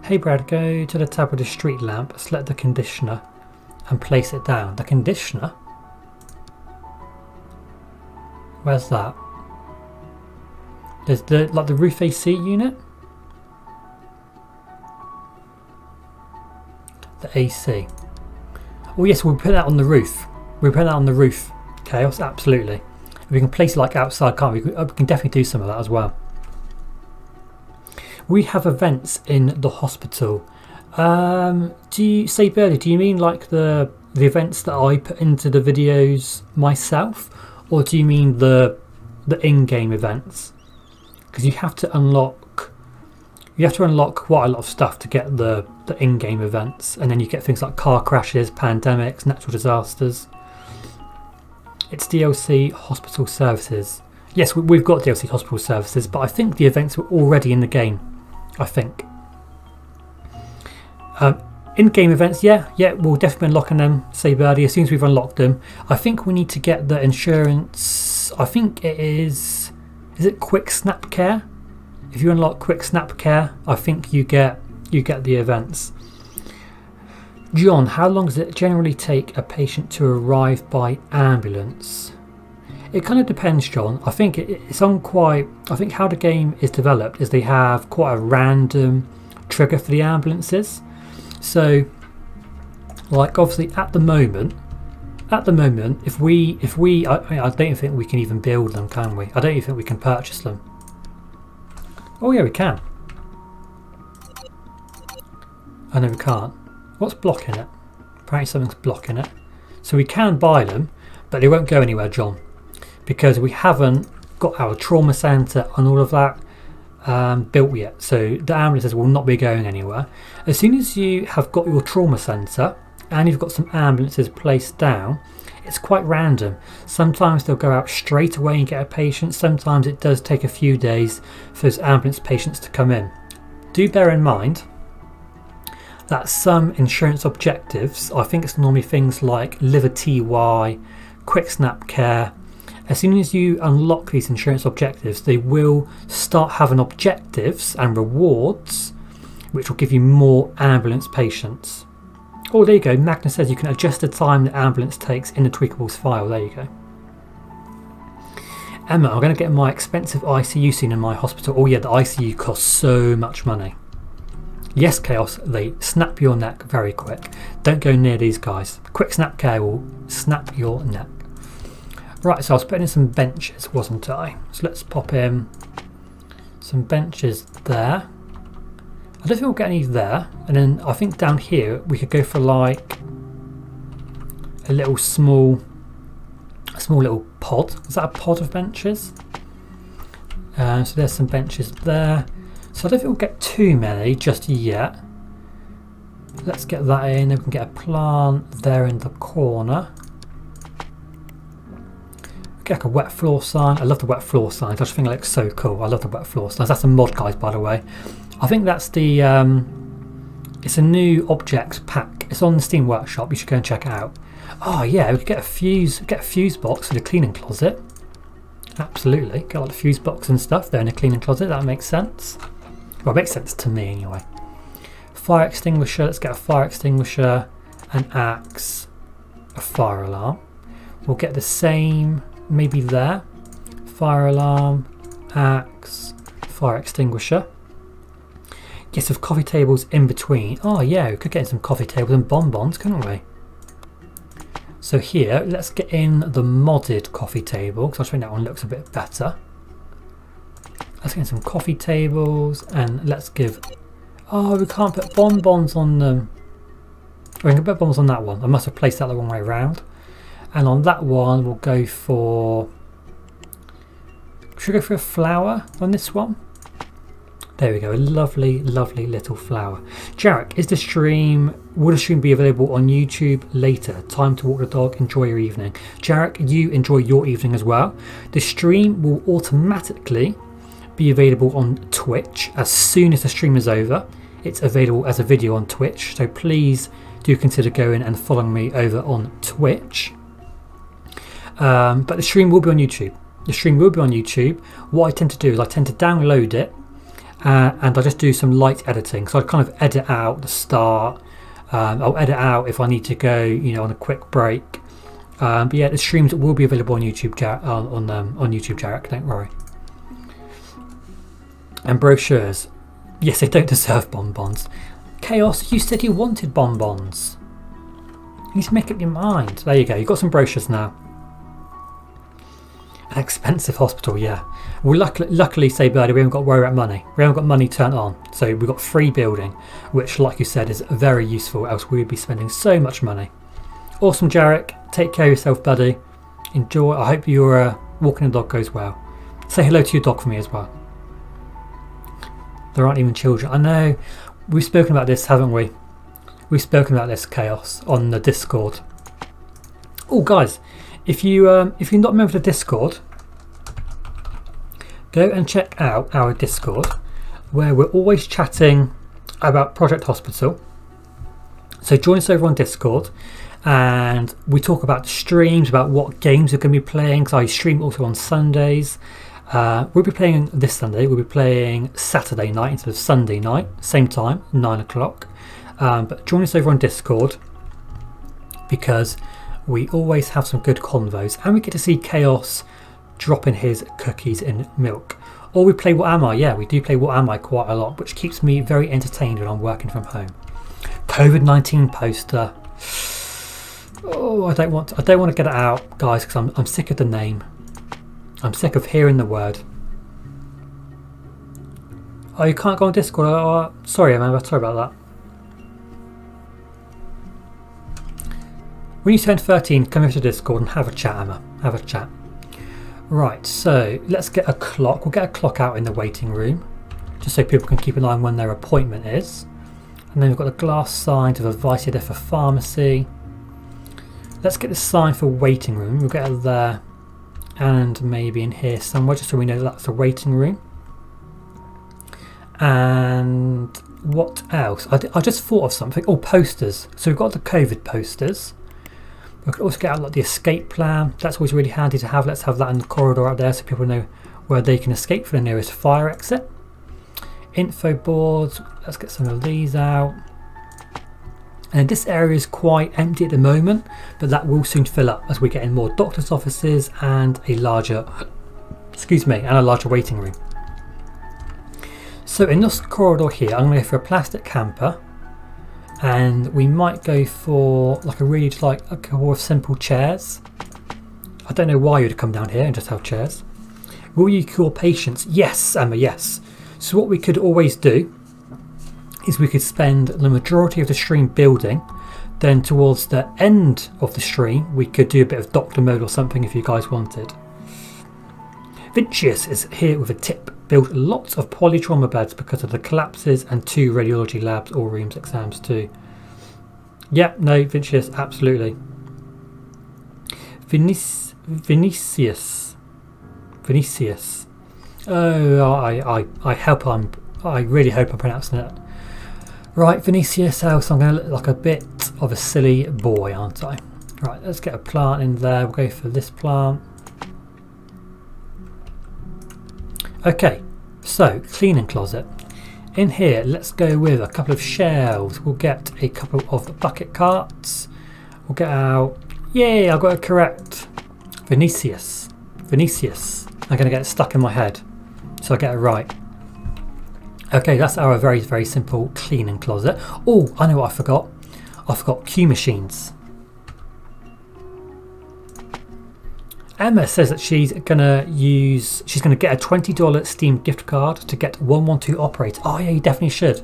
Speaker 1: Hey Brad, go to the tab with the street lamp, select the conditioner and place it down. The conditioner? Where's that? There's the roof AC unit? The AC. Oh yes, we'll put that on the roof. Chaos, absolutely. We can place it like outside, can't we? We can definitely do some of that as well. We have events in the hospital. Do you say, Birdie, do you mean like the events that I put into the videos myself? Or do you mean the in-game events? Because you have to unlock quite a lot of stuff to get the in-game events, and then you get things like car crashes, pandemics, natural disasters. It's DLC hospital services. Yes, we've got DLC hospital services, but I think the events were already in the game. I think. In-game events, yeah, we'll definitely be unlocking them, say Birdie, as soon as we've unlocked them. I think we need to get the insurance. I think it is it Quick Snap Care? If you unlock Quick Snap Care, I think you get the events. John, how long does it generally take a patient to arrive by ambulance? It kind of depends, John. I think it's on quite. I think how the game is developed is they have quite a random trigger for the ambulances. So, like obviously at the moment, if we, I don't think we can even build them, can we? I don't even think we can purchase them. Oh yeah, we can. I know we can't. What's blocking it? Apparently something's blocking it. So we can buy them, but they won't go anywhere, John, because we haven't got our trauma centre and all of that built yet. So the ambulances will not be going anywhere. As soon as you have got your trauma centre and you've got some ambulances placed down, it's quite random. Sometimes they'll go out straight away and get a patient. Sometimes it does take a few days for those ambulance patients to come in. Do bear in mind that some insurance objectives, I think it's normally things like liver TY, Quick Snap Care. As soon as you unlock these insurance objectives, they will start having objectives and rewards which will give you more ambulance patients. Oh, there you go. Magnus says you can adjust the time the ambulance takes in the tweakables file. There you go. Emma, I'm going to get my expensive ICU scene in my hospital. Oh yeah, the ICU costs so much money. Yes, Chaos, they snap your neck very quick. Don't go near these guys. Quick Snap Care will snap your neck. Right, so I was putting in some benches, wasn't I? So let's pop in some benches there. I don't think we'll get any there. And then I think down here we could go for like a little small little pod. Is that a pod of benches? So there's some benches there. So I don't think we'll get too many just yet. Let's get that in. Then we can get a plant there in the corner. Get like a wet floor sign. I love the wet floor signs. I just think it looks so cool. I love the wet floor signs. That's a mod, guys, by the way. I think that's the it's a new objects pack. It's on the Steam Workshop. You should go and check it out. Oh yeah, we could get a fuse box for the cleaning closet. Absolutely, get like the fuse box and stuff there in the cleaning closet. That makes sense. Well, it makes sense to me anyway. Fire extinguisher. Let's get a fire extinguisher, an axe, a fire alarm. We'll get the same maybe there. Fire alarm, axe, fire extinguisher. Yes, with coffee tables in between. Oh yeah, we could get some coffee tables and bonbons, couldn't we? So here, let's get in the modded coffee table, because I think that one looks a bit better. Let's get in some coffee tables, and let's give... Oh, we can't put bonbons on them. We can put bonbons on that one. I must have placed that the wrong way around. And on that one, we'll go for... Should we go for a flower on this one? There we go, a lovely, lovely little flower. Jarek, will the stream be available on YouTube later? Time to walk the dog, enjoy your evening. Jarek, you enjoy your evening as well. The stream will automatically be available on Twitch as soon as the stream is over. It's available as a video on Twitch, so please do consider going and following me over on Twitch. But the stream will be on YouTube. The stream will be on YouTube. What I tend to do is I tend to download it and I just do some light editing. So I kind of edit out the start. I'll edit out if I need to go, on a quick break. But yeah, the streams will be available on YouTube, on YouTube, Jarek. Don't worry. And brochures. Yes, they don't deserve bonbons. Chaos, you said you wanted bonbons. You need to make up your mind. There you go. You've got some brochures now. An expensive hospital, yeah. Well, luckily, say Birdie, we haven't got to worry about money. We haven't got money turned on. So we've got free building, which, like you said, is very useful, else we would be spending so much money. Awesome, Jarek. Take care of yourself, buddy. Enjoy. I hope your walking the dog goes well. Say hello to your dog for me as well. There aren't even children. I know. We've spoken about this, haven't we? We've spoken about this, Chaos, on the Discord. Oh, guys. If you're not a member of the Discord, go and check out our Discord, where we're always chatting about Project Hospital. So join us over on Discord, and we talk about the streams, about what games we're going to be playing, because I stream also on Sundays. We'll be playing this Sunday, we'll be playing Saturday night instead of Sunday night, same time, 9 o'clock. But join us over on Discord, because we always have some good convos, and we get to see Chaos dropping his cookies in milk. Or we play What Am I? Yeah, we do play What Am I quite a lot, which keeps me very entertained when I'm working from home. COVID-19 poster. Oh, I don't want to get it out, guys, because I'm sick of the name. I'm sick of hearing the word. Oh, you can't go on Discord. Oh, sorry, Amanda. Sorry about that. When you turn 13, come over to Discord and have a chat, Emma. Have a chat. Right, so let's get a clock. We'll get a clock out in the waiting room, just so people can keep an eye on when their appointment is. And then we've got the glass sign to advice there for pharmacy. Let's get the sign for waiting room. We'll get it there, and maybe in here somewhere, just so we know that's a waiting room. And what else? I just thought of something. Oh, posters. So we've got the COVID posters. We could also get out like the escape plan. That's always really handy to have. Let's have that in the corridor out there so people know where they can escape for the nearest fire exit. Info boards. Let's get some of these out. And this area is quite empty at the moment, but that will soon fill up as we get in more doctors' offices and a larger, a larger waiting room. So in this corridor here, I'm going to go for a plastic camper. And we might go for like a couple of simple chairs. I don't know why you'd come down here and just have chairs. Will you cure patients? Yes, Emma, yes. So what we could always do is we could spend the majority of the stream building. Then towards the end of the stream, we could do a bit of doctor mode or something if you guys wanted. Vincius is here with a tip. Build lots of polytrauma beds because of the collapses, and 2 radiology labs or rooms exams too. Yeah, no, Vincius, absolutely. Vinicius. Oh, I really hope I'm pronouncing it right. Vinicius, else I'm going to look like a bit of a silly boy, aren't I? Right, let's get a plant in there. We'll go for this plant. Okay, so cleaning closet. In here, let's go with a couple of shelves. We'll get a couple of bucket carts. We'll get out. Yay, I got it correct. Vinicius. I'm going to get it stuck in my head, so I get it right. Okay, that's our very, very simple cleaning closet. Oh, I know what I forgot. I forgot Q machines. Emma says that she's gonna get a $20 Steam gift card to get 112 Operator. Oh yeah, you definitely should.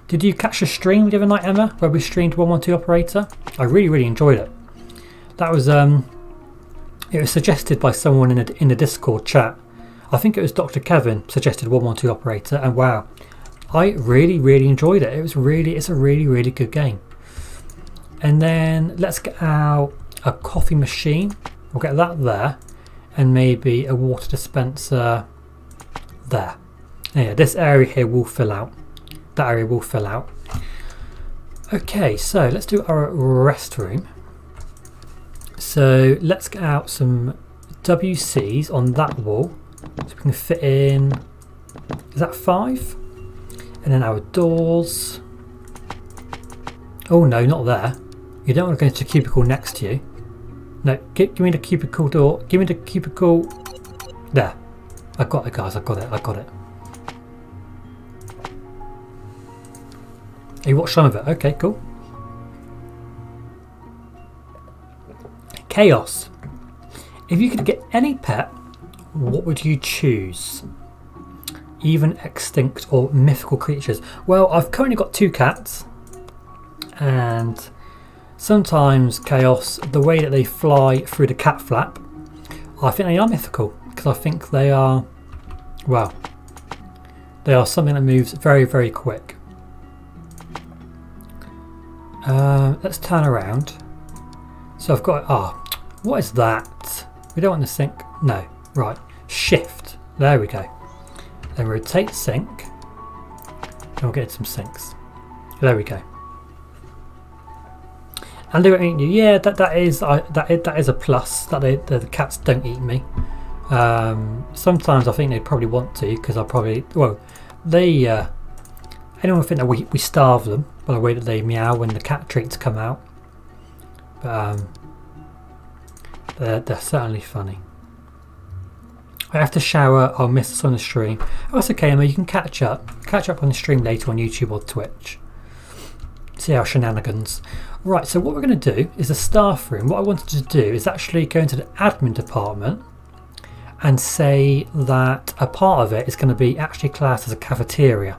Speaker 1: Did you catch the stream the other night, Emma, where we streamed 112 Operator? I really, really enjoyed it. That was it was suggested by someone in the Discord chat. I think it was Dr. Kevin suggested 112 Operator, and wow, I really, really enjoyed it. It's a really, really good game. And then let's get out a coffee machine. We'll get that there, and maybe a water dispenser there. Yeah, this area here will fill out. That area will fill out. Okay, so let's do our restroom. So let's get out some WCs on that wall, so we can fit in. Is that 5? And then our doors. Oh no, not there. You don't want to go into a cubicle next to you. No, give me the cubicle door. Give me the cubicle. There. I got it, guys. I got it. You watched some of it. Okay, cool. Chaos. If you could get any pet, what would you choose? Even extinct or mythical creatures? Well, I've currently got 2 cats, and sometimes Chaos, the way that they fly through the cat flap, I think they are mythical, because I think they are, well, they are something that moves very, very quick. Let's turn around. So I've got, what is that? We don't want the sink. No, right. Shift. There we go. Then rotate sink. And we'll get some sinks. There we go. And they won't eat you. Yeah, that is a plus. That the cats don't eat me. Sometimes I think they probably want to, because I probably, well, they anyone would think that we starve them by the way that they meow when the cat treats come out. But they're certainly funny. I have to shower. I'll miss this on the stream. Oh, that's okay, Emma. You can catch up on the stream later on YouTube or Twitch. See our shenanigans. Right, so what we're going to do is a staff room. What I wanted to do is actually go into the admin department and say that a part of it is going to be actually classed as a cafeteria.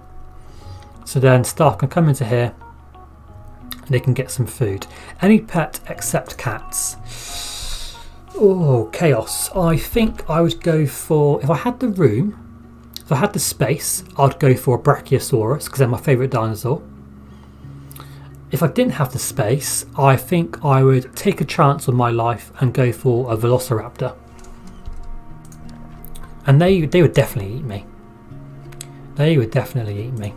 Speaker 1: So then staff can come into here and they can get some food. Any pet except cats. Oh, chaos. I think I would go for, if I had the room, if I had the space, I'd go for a Brachiosaurus because they're my favourite dinosaur. If I didn't have the space, I think I would take a chance on my life and go for a Velociraptor. And they would definitely eat me. They would definitely eat me.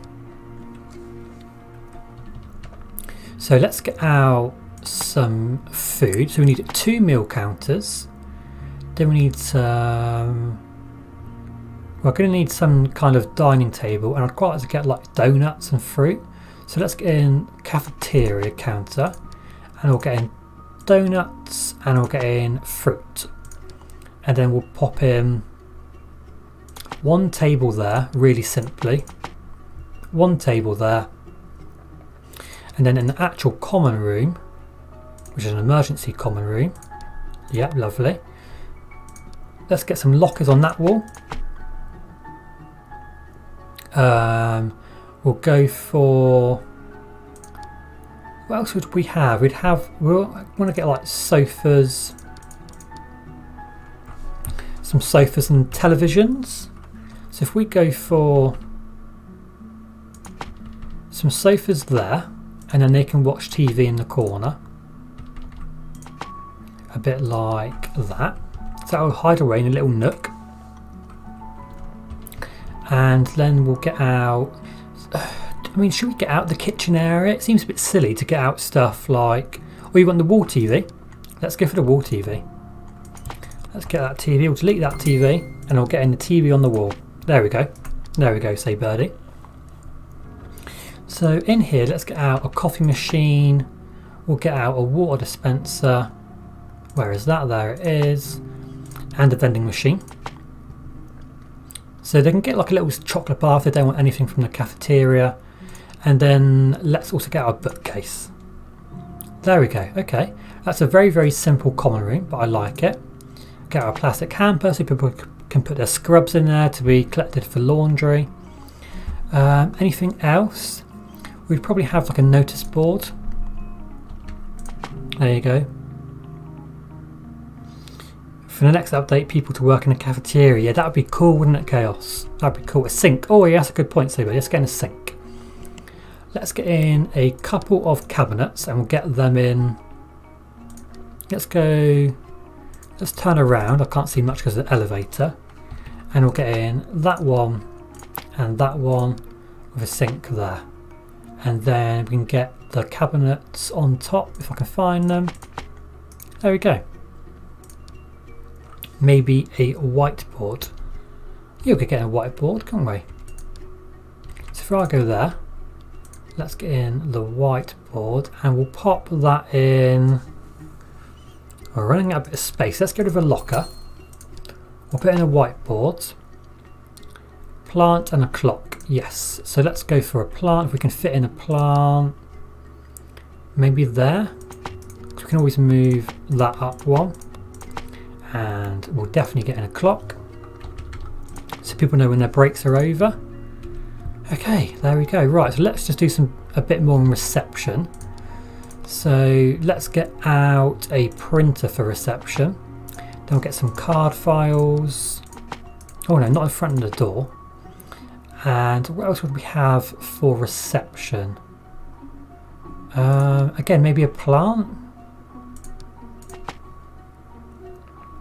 Speaker 1: So let's get out some food. So we need 2 meal counters. Then we need some, we're going to need some kind of dining table, and I'd quite like to get like donuts and fruit. So let's get in cafeteria counter, and we'll get in donuts, and we'll get in fruit, and then we'll pop in 1 table there, really simply, 1 table there, and then in the actual common room, which is an emergency common room, yep, lovely, let's get some lockers on that wall. We'll go for, what else would we have? We'll want to get like sofas, some sofas and televisions. So if we go for some sofas there, and then they can watch TV in the corner, a bit like that. So that will hide away in a little nook. And then we'll get out, I mean, should we get out the kitchen area? It seems a bit silly to get out stuff like, oh, you want the wall TV? Let's go for the wall TV. Let's get that TV, we'll delete that TV, and I'll get in the TV on the wall. There we go. There we go, say birdie. So in here, let's get out a coffee machine. We'll get out a water dispenser. Where is that? There it is. And a vending machine. So they can get like a little chocolate bar if they don't want anything from the cafeteria. And then let's also get our bookcase. There we go. Okay, that's a very, very simple common room, but I like it. Get our plastic hamper so people can put their scrubs in there to be collected for laundry. Anything else? We'd probably have like a notice board. There you go. For the next update, people to work in a cafeteria. Yeah, that would be cool, wouldn't it, Chaos? That'd be cool. A sink. Oh, yeah, that's a good point, Saber. Let's get in a sink. Let's get in a couple of cabinets and we'll get them in. Let's go. Let's turn around. I can't see much because of the elevator. And we'll get in that one and that one with a sink there. And then we can get the cabinets on top if I can find them. There we go. Maybe a whiteboard. You could get a whiteboard, can't we? So if I go there, let's get in the whiteboard and we'll pop that in. We're running out of a bit of space. Let's get rid of a locker. We'll put in a whiteboard. Plant and a clock. Yes. So let's go for a plant. If we can fit in a plant. Maybe there. We can always move that up one. And we'll definitely get in a clock. So people know when their breaks are over. Okay, there we go. Right, so let's just do a bit more on reception. So let's get out a printer for reception. Then we'll get some card files. Oh no, not in front of the door. And what else would we have for reception? Again, maybe a plant.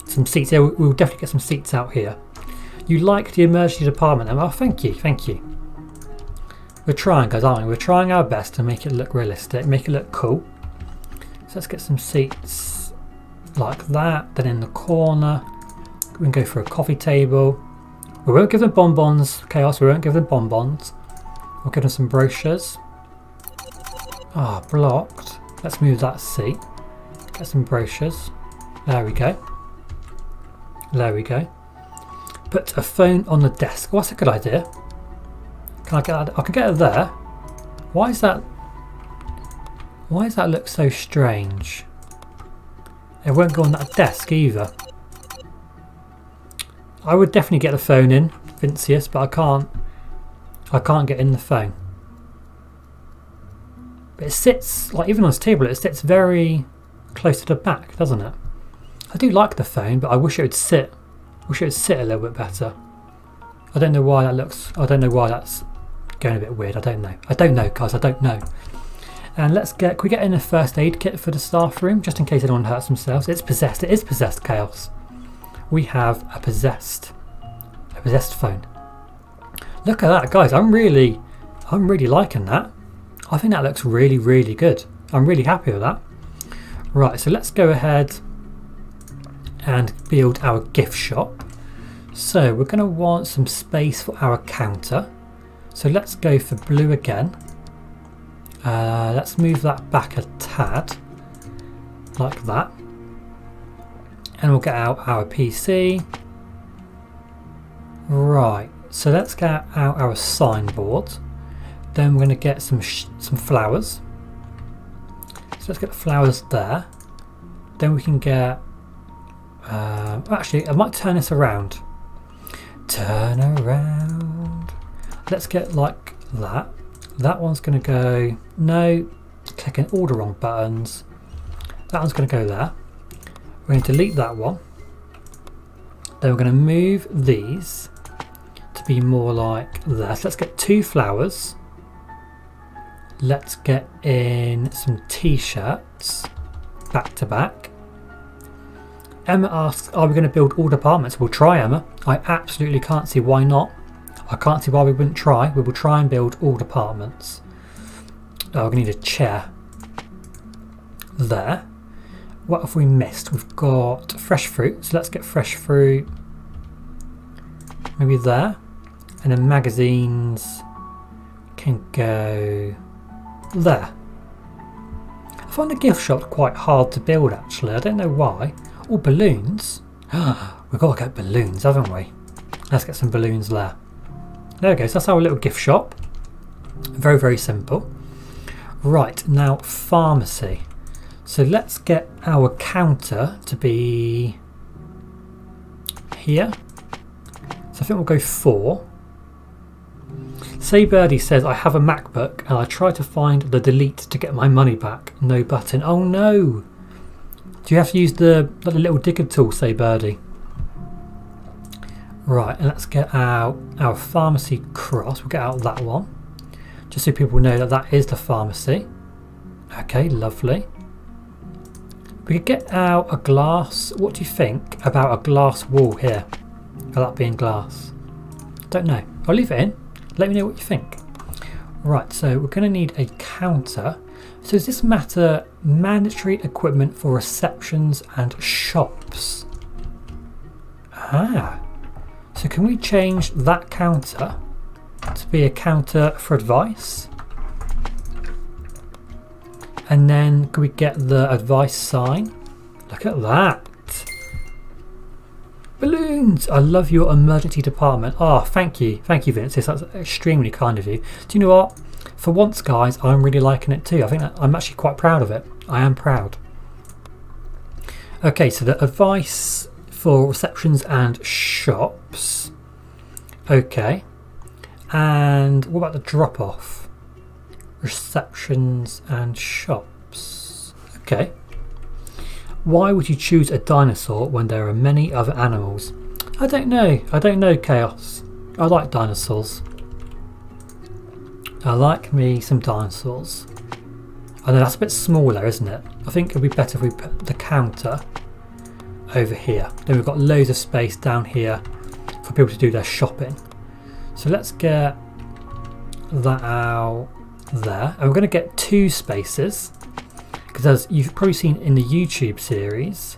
Speaker 1: Some seats. Yeah, we'll definitely get some seats out here. You like the emergency department? Oh, thank you, thank you. We're trying, guys, aren't we? We're trying our best to make it look realistic, make it look cool. So let's get some seats like that. Then in the corner, we can go for a coffee table. We won't give them bonbons, Chaos. We won't give them bonbons. We'll give them some brochures. Ah, oh, blocked. Let's move that seat. Get some brochures. There we go. There we go. Put a phone on the desk. Oh, that's a good idea. Can I get that? I can get it there. Why is that? Why does that look so strange? It won't go on that desk either. I would definitely get the phone in, Vincius, but I can't. I can't get in the phone. But it sits, like even on this table, it sits very close to the back, doesn't it? I do like the phone, but I wish it would sit. I wish it would sit a little bit better. I don't know why that looks. I don't know why that's going a bit weird. I don't know. I don't know, guys. I don't know. And let's get. Can we get in a first aid kit for the staff room, just in case anyone hurts themselves? It's possessed. It is possessed, Chaos. We have a possessed phone. Look at that, guys. I'm really liking that. I think that looks really, really good. I'm really happy with that. Right, so let's go ahead and build our gift shop. So we're going to want some space for our counter. So let's go for blue again. Let's move that back a tad, like that. And we'll get out our PC. Right, so let's get out our signboard. Then we're going to get some flowers. So let's get the flowers there. Then we can get... actually, I might turn this around. Turn around. Let's get like that. That one's going to go... No, clicking all the wrong buttons. That one's going to go there. We're going to delete that one. Then we're going to move these to be more like this. Let's get 2 flowers. Let's get in some t-shirts back to back. Emma asks, are we going to build all departments? We'll try, Emma. I absolutely can't see why not. I can't see why we wouldn't try. We will try and build all departments. Oh, we're going to need a chair there. What have we missed? We've got fresh fruit. So let's get fresh fruit maybe there. And then magazines can go there. I find the gift shop quite hard to build actually. I don't know why. Oh, balloons. We've got to get balloons, haven't we? Let's get some balloons there. There we go, so that's our little gift shop. Very, very simple. Right, now pharmacy. So let's get our counter to be here. So I think we'll go 4. Say Birdie says, I have a MacBook and I try to find the delete to get my money back. No button. Oh no! Do you have to use the little digger tool, Say Birdie? Right, and let's get our pharmacy cross. We'll get out that one. Just so people know that that is the pharmacy. Okay, lovely. We could get out a glass. What do you think about a glass wall here? About that being glass? Don't know. I'll leave it in. Let me know what you think. Right, so we're going to need a counter. So does this matter? Mandatory equipment for receptions and shops. Ah. So can we change that counter to be a counter for advice? And then can we get the advice sign? Look at that. Balloons! I love your emergency department. Oh, thank you. Thank you, Vince. That's extremely kind of you. Do you know what? For once, guys, I'm really liking it too. I think I'm actually quite proud of it. I am proud. Okay, so the advice for receptions and shops. Okay. And what about the drop-off? Receptions and shops. Okay. Why would you choose a dinosaur when there are many other animals? I don't know. I don't know, Chaos. I like dinosaurs. I like me some dinosaurs. I know that's a bit smaller, isn't it? I think it'd be better if we put the counter over here. Then we've got loads of space down here for people to do their shopping. So let's get that out there. And we're going to get 2 spaces. Because as you've probably seen in the YouTube series,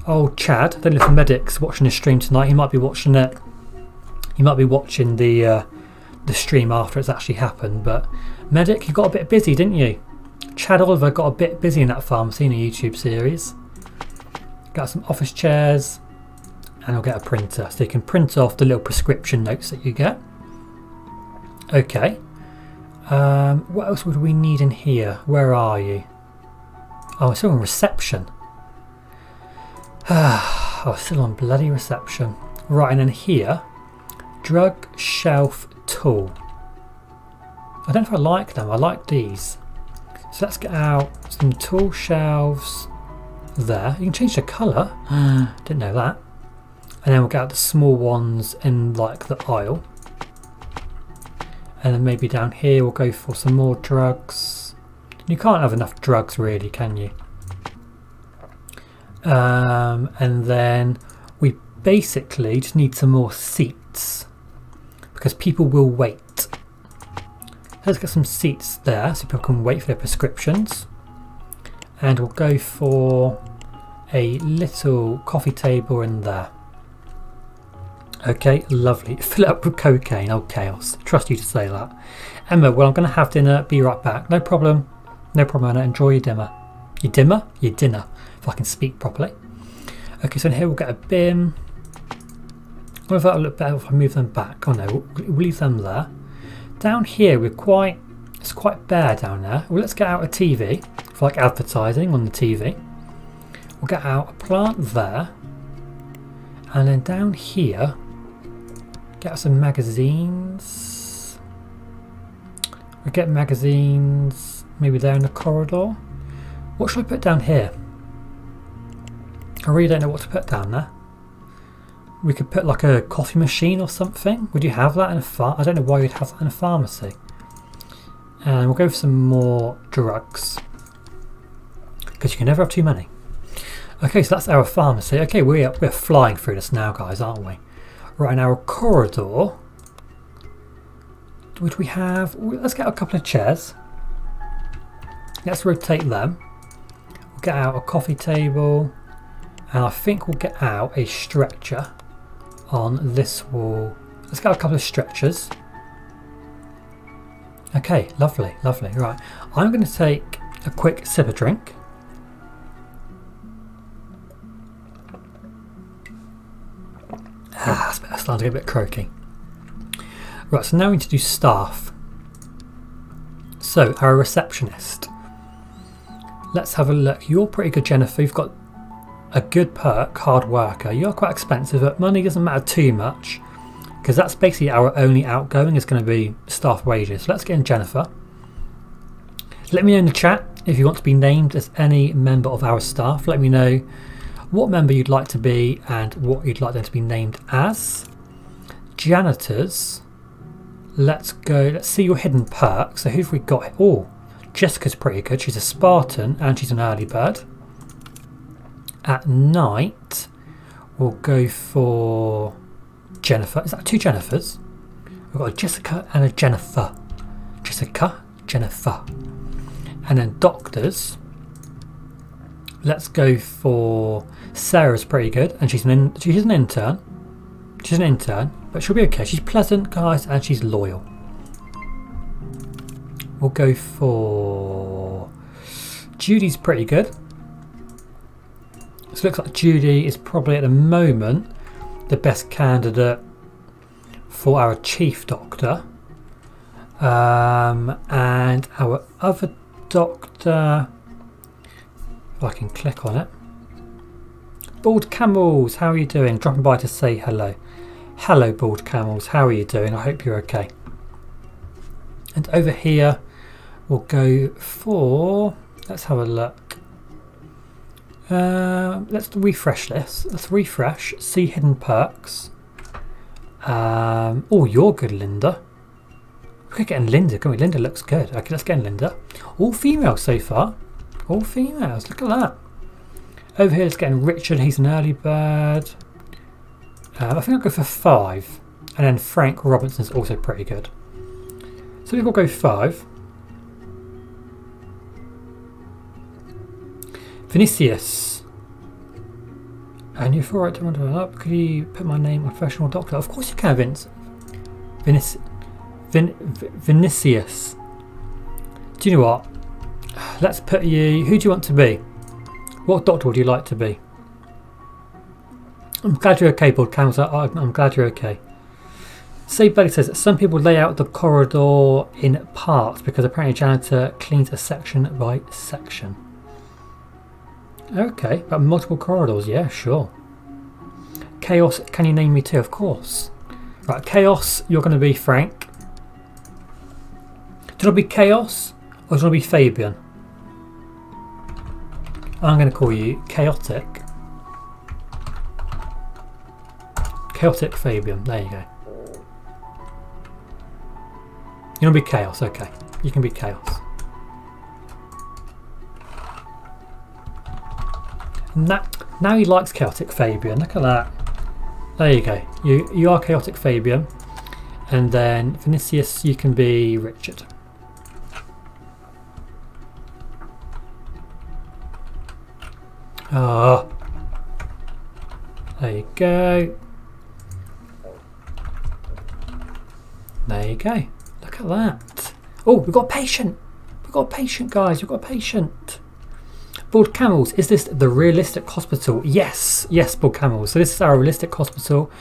Speaker 1: old Chad, I don't know if Medic's watching the stream tonight, he might be watching it. He might be watching the stream after it's actually happened. But Medic, you got a bit busy, didn't you? Chad Oliver got a bit busy in that pharmacy in the YouTube series. Got some office chairs, and I'll get a printer so you can print off the little prescription notes that you get. Okay. What else would we need in here? Where are you? Oh, we're still on reception. Oh, still on bloody reception. Right, and then here, drug shelf tool. I don't know if I like them. I like these. So let's get out some tool shelves there. You can change the colour. Didn't know that. And then we'll get out the small ones in like the aisle. And then maybe down here we'll go for some more drugs. You can't have enough drugs really, can you? And then we basically just need some more seats because people will wait. Let's get some seats there so people can wait for their prescriptions. And we'll go for a little coffee table in there. Okay, lovely. Fill it up with cocaine. Oh, Chaos. Trust you to say that. Emma, well, I'm going to have dinner. Be right back. No problem. No problem, Anna. Enjoy your dinner. Your dimmer? Your dinner. If I can speak properly. Okay, so in here we'll get a bin. What if that'll look better if I move them back? Oh no, we'll leave them there. Down here it's quite bare down there. Well, let's get out a TV for like advertising on the TV. We'll get out a plant there. And then down here, get some magazines. We'll get magazines maybe there in the corridor. What should I put down here? I really don't know what to put down there. We could put like a coffee machine or something. Would you have that in a I don't know why you'd have that in a pharmacy. And we'll go for some more drugs. Because you can never have too many. Okay, so that's our pharmacy. Okay, we're flying through this now, guys, aren't we? Right, in our corridor, would we have... Let's get a couple of chairs. Let's rotate them. We'll get out a coffee table. And I think we'll get out a stretcher on this wall. Let's get a couple of stretchers. Okay, lovely, lovely. Right, I'm going to take a quick sip of drink. It's starting to get a bit croaky. Right, so now we need to do staff. So, our receptionist. Let's have a look. You're pretty good, Jennifer. You've got a good perk, hard worker. You're quite expensive, but money doesn't matter too much because that's basically our only outgoing is going to be staff wages. So let's get in Jennifer. Let me know in the chat if you want to be named as any member of our staff. Let me know what member you'd like to be and what you'd like them to be named as. Janitors. Let's go. Let's see your hidden perks. So who have we got? Oh, Jessica's pretty good. She's a Spartan and she's an early bird. At night, we'll go for Jennifer. Is that 2 Jennifers? We've got a Jessica and a Jennifer. Jessica, Jennifer. And then doctors. Let's go for Sarah's pretty good, and she's an intern. She's an intern, but she'll be okay. She's pleasant, guys, and she's loyal. We'll go for Judy's pretty good. So it looks like Judy is probably at the moment the best candidate for our chief doctor. And our other doctor, if I can click on it. Bald Camels, how are you doing? Dropping by to say hello. Hello, Bald Camels, how are you doing? I hope you're okay. And over here, we'll go for, let's have a look. Let's refresh this. Let's refresh, see hidden perks. Oh, you're good, Linda. We could get in Linda, can't we? Linda looks good. Okay, let's get in Linda. All females so far. All females, look at that. Over here, let's get in Richard. He's an early bird. I think I'll go for 5. And then Frank Robinson's also pretty good. So we'll go 5. Vinicius. And you're right to run up. Could you put my name on professional doctor? Of course you can, Vince. Vinicius. Do you know what? Let's put you. Who do you want to be? What doctor would you like to be? I'm glad you're okay, Bald Camels. I'm glad you're okay. Save Buddy says some people lay out the corridor in parts because apparently janitor cleans a section by section. Okay, but multiple corridors, yeah, sure. Chaos, can you name me too? Of course. Right, Chaos, you're going to be Frank. Do you want to be Chaos or do you want to be Fabian? I'm going to call you Chaotic. Chaotic Fabian, there you go. You want to be Chaos, okay. You can be Chaos. Now he likes Chaotic Fabian, look at that. There you go. You are Chaotic Fabian. And then Vinicius, you can be Richard. Ah, there you go. There you go. Look at that. Oh, we've got a patient. We've got a patient, guys. We've got a patient. Bald Camels, is this the realistic hospital? Yes, yes, Bald Camels. So this is our realistic hospital.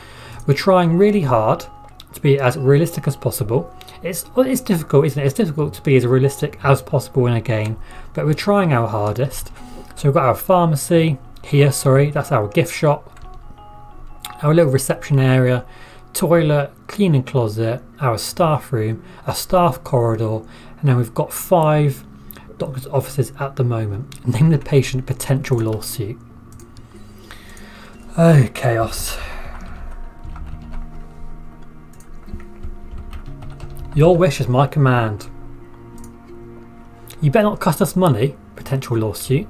Speaker 1: We're trying really hard to be as realistic as possible. It's difficult, isn't it? It's difficult to be as realistic as possible in a game, but we're trying our hardest. So we've got our pharmacy here, sorry, that's our gift shop, our little reception area, toilet, cleaning closet, our staff room, a staff corridor, and then we've got 5 doctor's offices at the moment. Name the patient, potential lawsuit. Oh, chaos. Your wish is my command. You better not cost us money, potential lawsuit.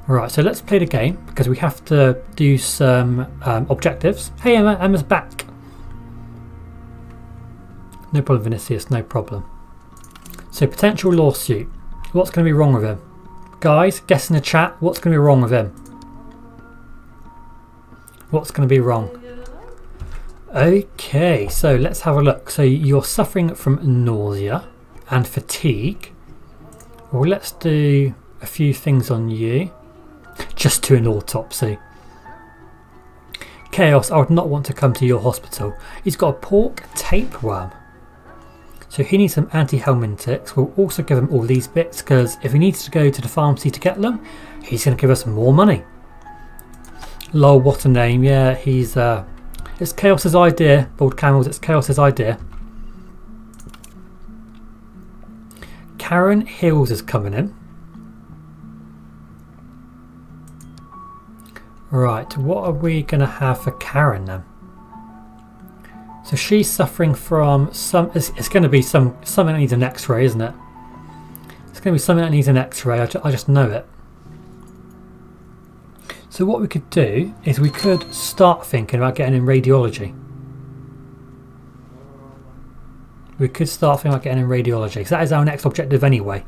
Speaker 1: Right, so let's play the game because we have to do some objectives. Hey Emma, Emma's back. No problem, Vinicius, no problem. So potential lawsuit. What's going to be wrong with him? Guys, guess in the chat, what's going to be wrong with him? What's going to be wrong? Okay, so let's have a look. So you're suffering from nausea and fatigue. Well, let's do a few things on you. Just do an autopsy. Chaos, I would not want to come to your hospital. He's got a pork tapeworm. So he needs some antihelmintics. We'll also give him all these bits because if he needs to go to the pharmacy to get them, he's going to give us more money. Lol, what a name. Yeah, he's... it's Chaos's idea, Bald Camels, it's Chaos's idea. Karen Hills is coming in. Right, what are we going to have for Karen then? So she's suffering from some... It's going to be something that needs an x-ray, isn't it? It's going to be something that needs an x-ray, I just know it. So what we could do is we could start thinking about getting in radiology. We could start thinking about getting in radiology, because that is our next objective anyway.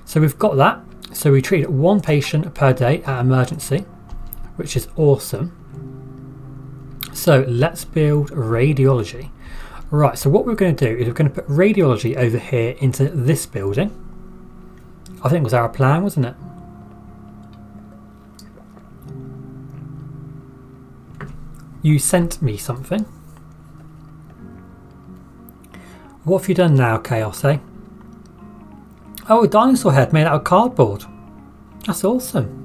Speaker 1: So we've got that. So we treat one patient per day at emergency, which is awesome. So let's build radiology. Right, so what we're going to do is we're going to put radiology over here into this building. I think was our plan, wasn't it? You sent me something. What have you done now, Chaos, eh? Oh, a dinosaur head made out of cardboard. That's awesome.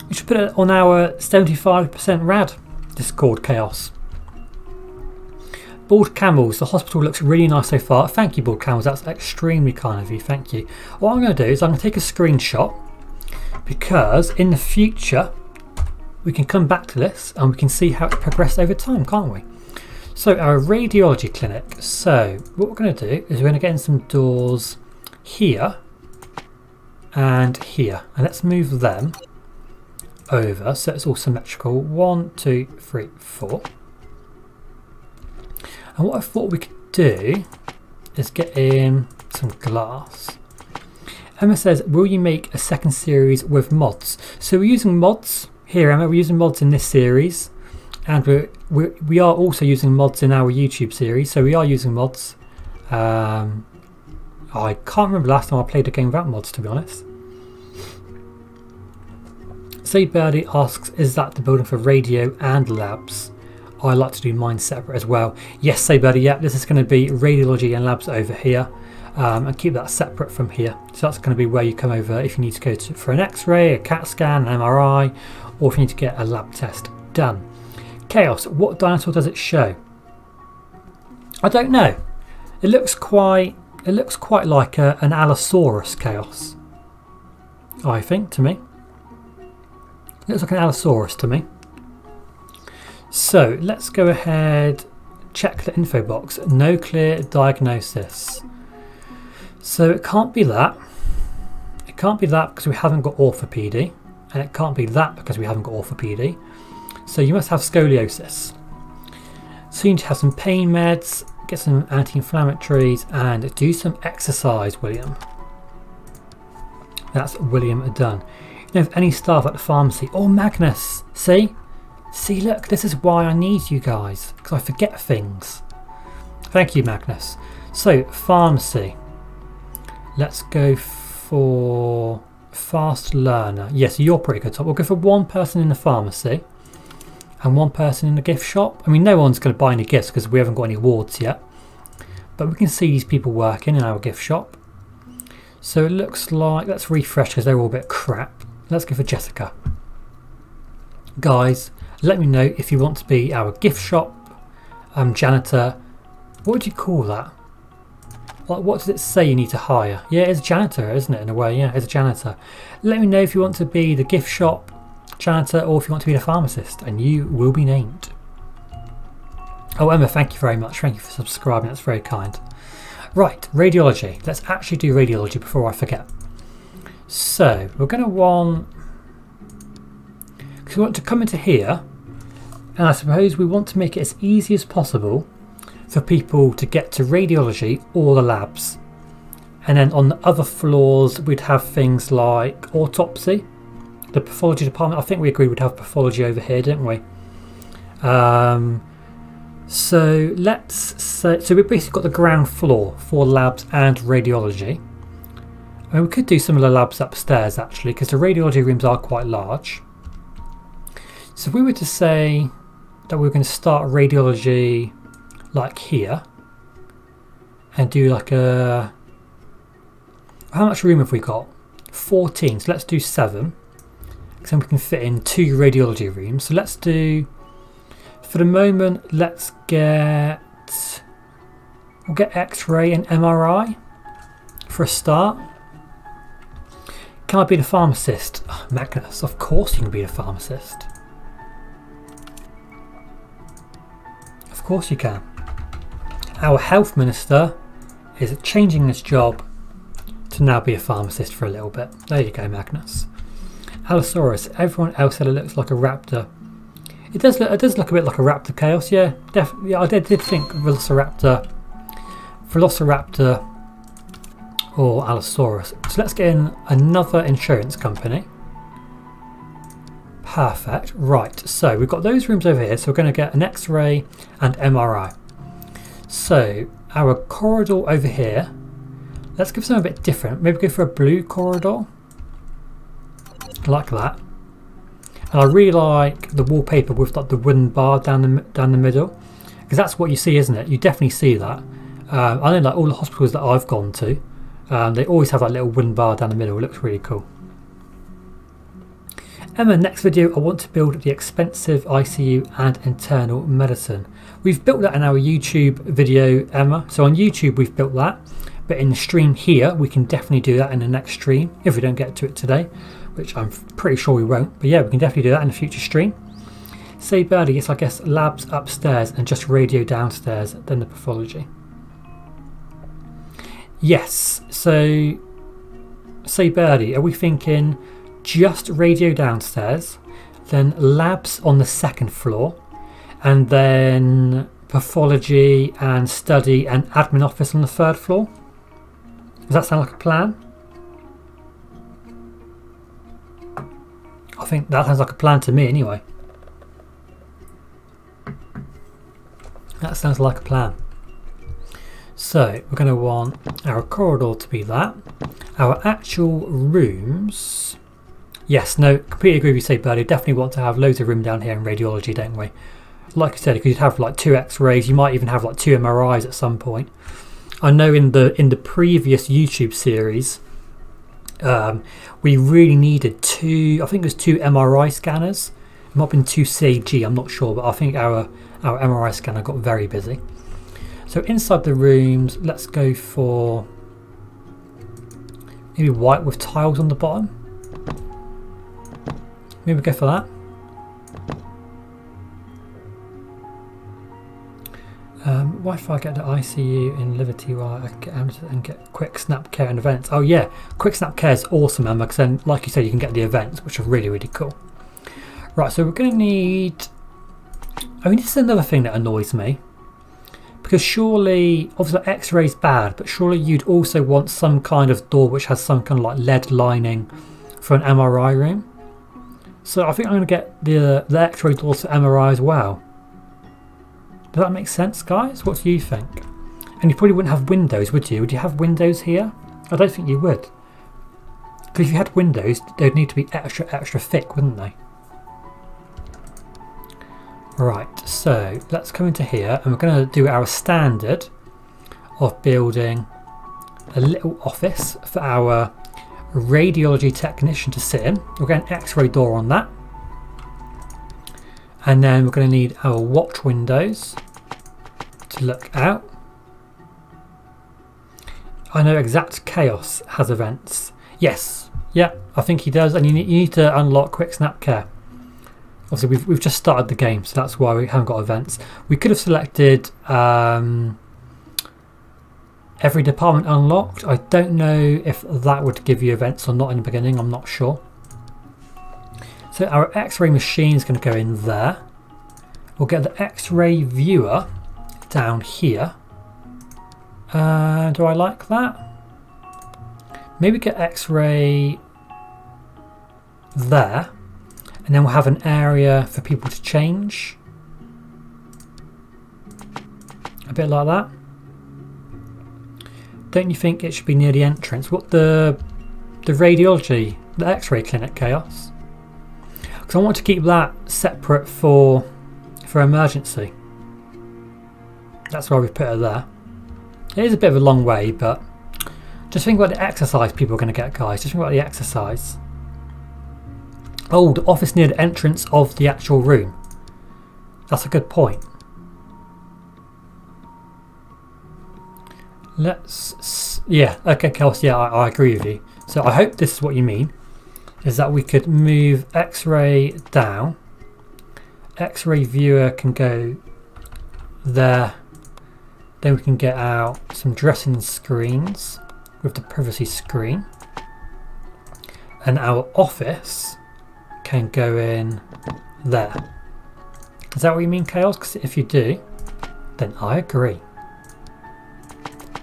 Speaker 1: We should put it on our 75% rad Discord, Chaos. Bald Camels, the hospital looks really nice so far. Thank you, Bald Camels, that's extremely kind of you, thank you. What I'm going to do is I'm going to take a screenshot because in the future we can come back to this and we can see how it progressed over time, can't we? So our radiology clinic. So what we're going to do is we're going to get in some doors here and here. And let's move them over so it's all symmetrical. 1, 2, 3, 4. And what I thought we could do is get in some glass. Emma says, will you make a second series with mods? So we're using mods here, Emma. We're using mods in this series. And we are also using mods in our YouTube series. So we are using mods. I can't remember last time I played a game without mods, to be honest. Say Birdie asks, is that the building for radio and labs? I like to do mine separate as well. Yes, Say Birdie, yeah, this is going to be radiology and labs over here. And keep that separate from here. So that's going to be where you come over if you need to go for an x-ray, a CAT scan, an MRI, or if you need to get a lab test done. Chaos, what dinosaur does it show? I don't know. It looks quite like an Allosaurus, Chaos. I think, to me. It looks like an Allosaurus to me. So let's go ahead, check the info box. No clear diagnosis. So it can't be that. It can't be that because we haven't got orthopedy. And it can't be that because we haven't got orthopedy. So you must have scoliosis. So you need to have some pain meds, get some anti-inflammatories, and do some exercise, William. That's William done. You know, if any staff at the pharmacy, oh Magnus, see, look, this is why I need you guys, because I forget things. Thank you, Magnus. So pharmacy, let's go for fast learner. Yes, you're pretty good, Tom. We'll go for one person in the pharmacy and one person in the gift shop. I mean, no one's going to buy any gifts because we haven't got any awards yet, but we can see these people working in our gift shop. So it looks like, let's refresh because they're all a bit crap. Let's go for Jessica. Guys, let me know if you want to be our gift shop janitor. What would you call that? What does it say you need to hire? Yeah, it's a janitor, isn't it, in a way? Yeah, it's a janitor. Let me know if you want to be the gift shop janitor or if you want to be the pharmacist, and you will be named. Oh, Emma, thank you very much. Thank you for subscribing. That's very kind. Right, radiology. Let's actually do radiology before I forget. So we're going to want, because we want to come into here, and I suppose we want to make it as easy as possible for people to get to radiology or the labs. And then on the other floors we'd have things like autopsy, the pathology department. I think we agreed we'd have pathology over here, didn't we? So let's say, so we've basically got the ground floor for labs and radiology. I mean, we could do some of the labs upstairs actually, because the radiology rooms are quite large. So if we were to say that we're going to start radiology like here and do like a, how much room have we got? 14, so let's do 7, because then we can fit in 2 radiology rooms. So let's do, for the moment, let's get, we'll get X-ray and MRI for a start. Can I be the pharmacist? Oh, Magnus, of course you can be the pharmacist. Of course you can. Our health minister is changing this job to now be a pharmacist for a little bit. There you go, Magnus. Allosaurus. Everyone else said it looks like a raptor. It does look a bit like a raptor, Chaos. Yeah, definitely. Yeah, I did think Velociraptor or Allosaurus. So let's get in another insurance company. Perfect. Right, so we've got those rooms over here, so we're going to get an X-ray and MRI. So our corridor over here, let's give something a bit different. Maybe go for a blue corridor, like that. And I really like the wallpaper with like the wooden bar down the middle, because that's what you see, isn't it? You definitely see that. I know, like all the hospitals that I've gone to, they always have that little wooden bar down the middle. It looks really cool. Emma, next video I want to build the expensive ICU and internal medicine. We've built that in our YouTube video, Emma. So on YouTube we've built that, but in the stream here we can definitely do that in the next stream if we don't get to it today, which I'm pretty sure we won't. But yeah, we can definitely do that in a future stream. Say Birdie, yes, I guess labs upstairs and just radio downstairs, then the pathology. Yes, so say Birdie, are we thinking just radio downstairs, then labs on the 2nd floor, and then pathology and study and admin office on the 3rd floor? Does that sound like a plan? I think that sounds like a plan to me anyway. That sounds like a plan. So we're going to want our corridor to be that. Our actual rooms, yes, no, completely agree with you, say Birdie. Definitely want to have loads of room down here in radiology, don't we? Like I said, because you'd have like 2 X-rays, you might even have like 2 MRIs at some point. I know in the previous YouTube series, we really needed 2, I think it was 2 MRI scanners. It might have been 2 CG, I'm not sure, but I think our MRI scanner got very busy. So inside the rooms, let's go for maybe white with tiles on the bottom. Maybe go for that. Why if I get the ICU in Liberty while I get and get quick snap care and events? Oh yeah, quick snap care is awesome, Emma, because then, like you said, you can get the events, which are really, really cool. Right, so we're going to need, I mean, this is another thing that annoys me, because surely, obviously X-ray's bad, but surely you'd also want some kind of door which has some kind of like lead lining for an MRI room. So I think I'm going to get the X-ray doors for MRI as well. Does that make sense, guys? What do you think? And you probably wouldn't have windows, would you? Would you have windows here? I don't think you would. Because if you had windows, they'd need to be extra thick, wouldn't they? Right, so let's come into here and we're going to do our standard of building a little office for our radiology technician to sit in. We'll get an X-ray door on that. And then we're going to need our watch windows to look out. I know Exact Chaos has events. Yes, yeah, I think he does. And you need to unlock Quick Snap Care. Obviously, we've just started the game, so that's why we haven't got events. We could have selected every department unlocked. I don't know if that would give you events or not in the beginning. I'm not sure. So our X-ray machine is going to go in there. We'll get the X-ray viewer down here. Do I like that? Maybe get X-ray there. And then we'll have an area for people to change. A bit like that. Don't you think it should be near the entrance? What the radiology, the X-ray clinic, Chaos? because I want to keep that separate for emergency. That's why we've put it there. It is a bit of a long way, but just think about the exercise people are going to get, guys. Just think about the exercise. Oh, the office near the entrance of the actual room. That's a good point. Yeah, okay, Kels, yeah, I agree with you. So I hope this is what you mean, is that we could move X-ray down. X-ray viewer can go there. Then we can get out some dressing screens with the privacy screen. And our office can go in there. Is that what you mean, Chaos? Because if you do, then I agree.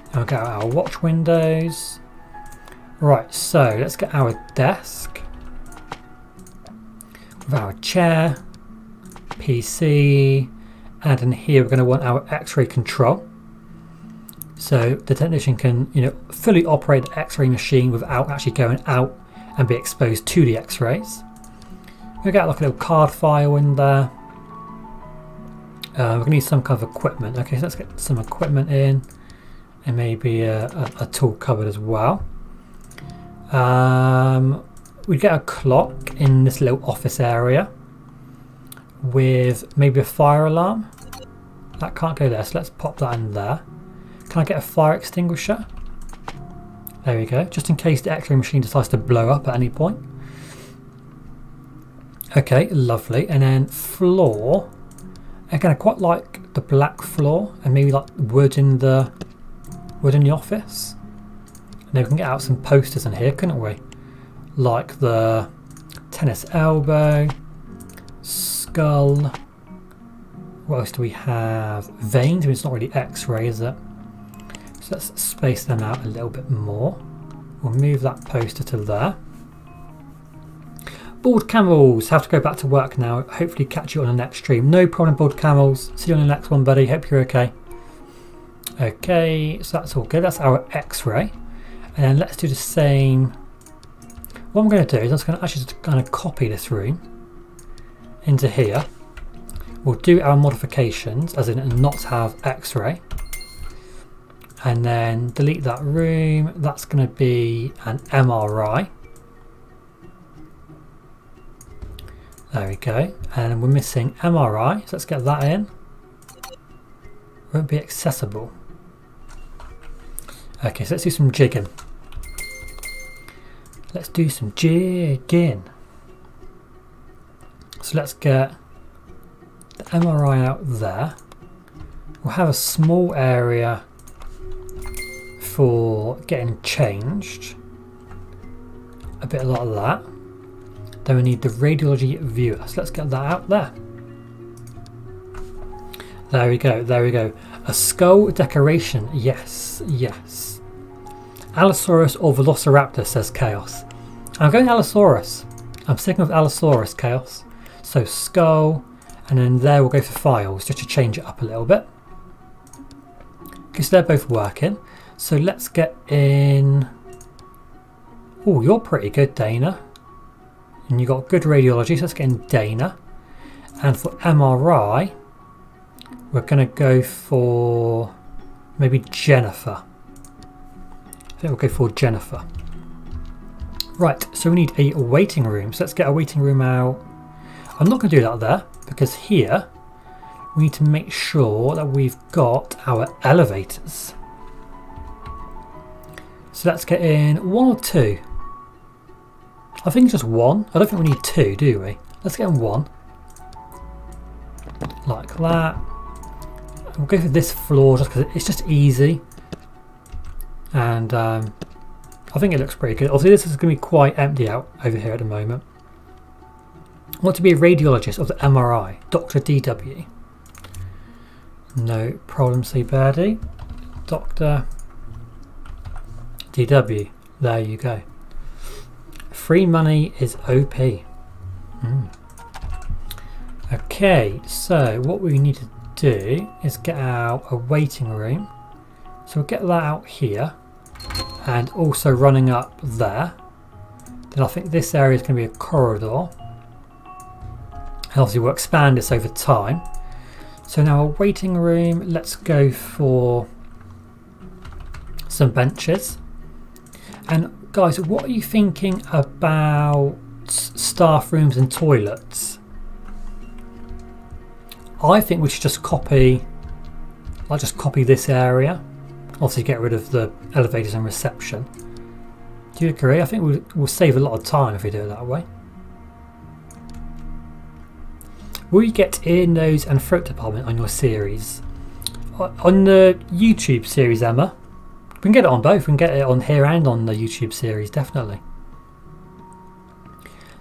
Speaker 1: And we'll get out our watch windows. Right, so let's get our desk with our chair, PC, and in here we're going to want our X-ray control. So the technician can, fully operate the X-ray machine without actually going out and be exposed to the X-rays. We'll get like a little card file in there. We're going to need some kind of equipment. Okay, so let's get some equipment in, and maybe a tool cupboard as well. We'd get a clock in this little office area with maybe a fire alarm. That can't go there, so let's pop that in there. Can I get a fire extinguisher? There we go, just in case the X-ray machine decides to blow up at any point. Okay, lovely. And then floor. Again, I quite like the black floor and maybe like wood in the office. And then we can get out some posters in here, couldn't we? Like the tennis elbow, skull. What else do we have? Veins. I mean, it's not really X-ray, is it? So let's space them out a little bit more. We'll move that poster to there. Bald Camels, have to go back to work now. Hopefully catch you on the next stream. No problem, Bald Camels. See you on the next one, buddy. Hope you're okay. Okay, so that's all good. That's our X-ray. And then let's do the same. What I'm going to do is I'm going to actually just kind of copy this room into here. We'll do our modifications, as in not have X-ray. And then delete that room. That's going to be an MRI. There we go. And we're missing MRI, so let's get that in. Won't be accessible. Okay, so let's do some jigging. Let's do some jigging. So let's get the MRI out there. We'll have a small area for getting changed. A bit like that. Then we need the radiology viewer. So let's get that out there. There we go, there we go. A skull decoration, yes, yes. Allosaurus or Velociraptor, says Chaos. I'm going Allosaurus. I'm sticking with Allosaurus, Chaos. So skull, and then there we'll go for files, just to change it up a little bit. Because they're both working. So let's get in... Oh, you're pretty good, Dana. And you got good radiology, so let's get in Dana. And for MRI, we're going to go for maybe Jennifer. I think we'll go for Jennifer. Right, so we need a waiting room. So let's get a waiting room out. I'm not going to do that there, because here we need to make sure that we've got our elevators. So let's get in 1 or 2. I think just 1. I don't think we need 2, do we? Let's get in 1. Like that. We'll go for this floor just because it's just easy. And I think it looks pretty good. Obviously this is going to be quite empty out over here at the moment. I want to be a radiologist of the MRI. Dr. DW. No problem, see Birdie. Dr. DW. There you go. Free money is OP. Okay, so what we need to do is get out a waiting room. So we'll get that out here and also running up there. Then I think this area is going to be a corridor. And obviously we'll expand this over time. So now a waiting room, let's go for some benches. And guys, what are you thinking about staff rooms and toilets? I think we should just copy, I'll just copy this area. Obviously get rid of the elevators and reception. Do you agree? I think we'll save a lot of time if we do it that way. Will you get ear, nose and throat department on your series? On the YouTube series, Emma? We can get it on both. We can get it on here and on the YouTube series, definitely.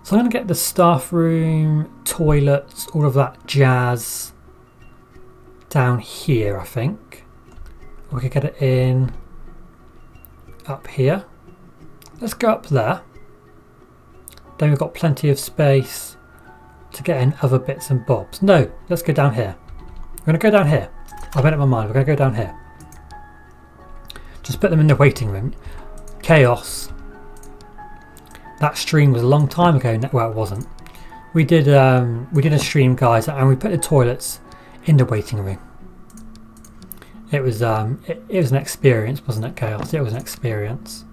Speaker 1: So I'm going to get the staff room, toilets, all of that jazz down here, I think. We could get it in up here. Let's go up there. Then we've got plenty of space to get in other bits and bobs. No, let's go down here. We're going to go down here. I've made up my mind. We're going to go down here. Just put them in the waiting room. Chaos. That stream was a long time ago. Well, it wasn't. We did a stream, guys, and we put the toilets in the waiting room. It was it was an experience, wasn't it, Chaos? It was an experience.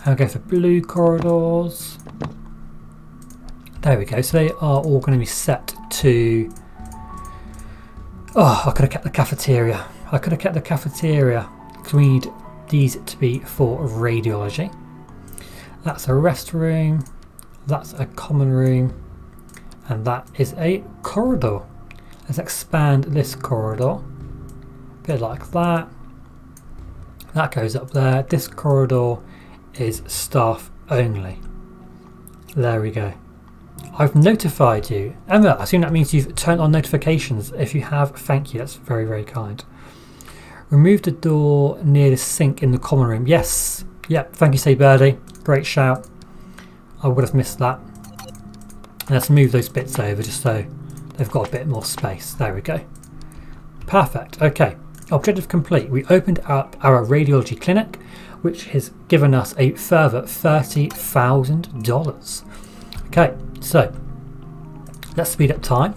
Speaker 1: And we'll go for blue corridors. There we go. So they are all going to be set to... Oh, I could have kept the cafeteria. I could have kept the cafeteria because we need these to be for radiology. That's a restroom. That's a common room. And that is a corridor. Let's expand this corridor. A bit like that. That goes up there. This corridor is staff only. There we go. I've notified you. Emma, I assume that means you've turned on notifications. If you have, thank you. That's very, very kind. Remove the door near the sink in the common room. Yes. Yep. Thank you, Say Birdie. Great shout. I would have missed that. Let's move those bits over just so they've got a bit more space. There we go. Perfect. Okay. Objective complete. We opened up our radiology clinic, which has given us a further $30,000. Okay, so let's speed up time.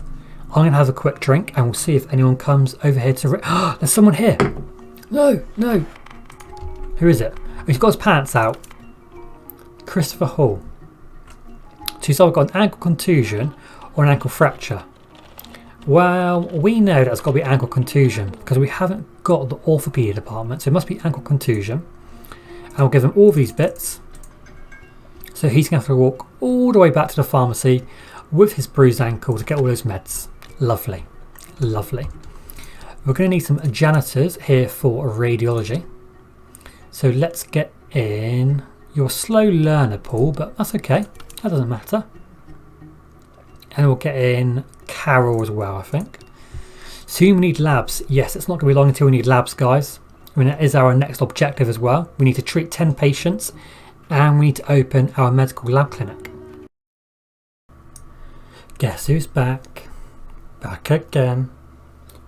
Speaker 1: I'm going to have a quick drink and we'll see if anyone comes over here to... There's someone here. No, no. Who is it? Oh, he's got his pants out. Christopher Hall. So he's either got an ankle contusion or an ankle fracture. Well, we know that's got to be ankle contusion because we haven't got the orthopedic department. So it must be ankle contusion. And we'll give him all these bits. So he's going to have to walk all the way back to the pharmacy with his bruised ankle to get all those meds. Lovely. Lovely. We're going to need some janitors here for radiology. So let's get in your slow learner, Paul, but that's okay. That doesn't matter. And we'll get in Carol as well, I think. Soon we need labs. Yes, it's not going to be long until we need labs, guys. I mean, that is our next objective as well. We need to treat 10 patients and we need to open our medical lab clinic. Guess who's back? Back again.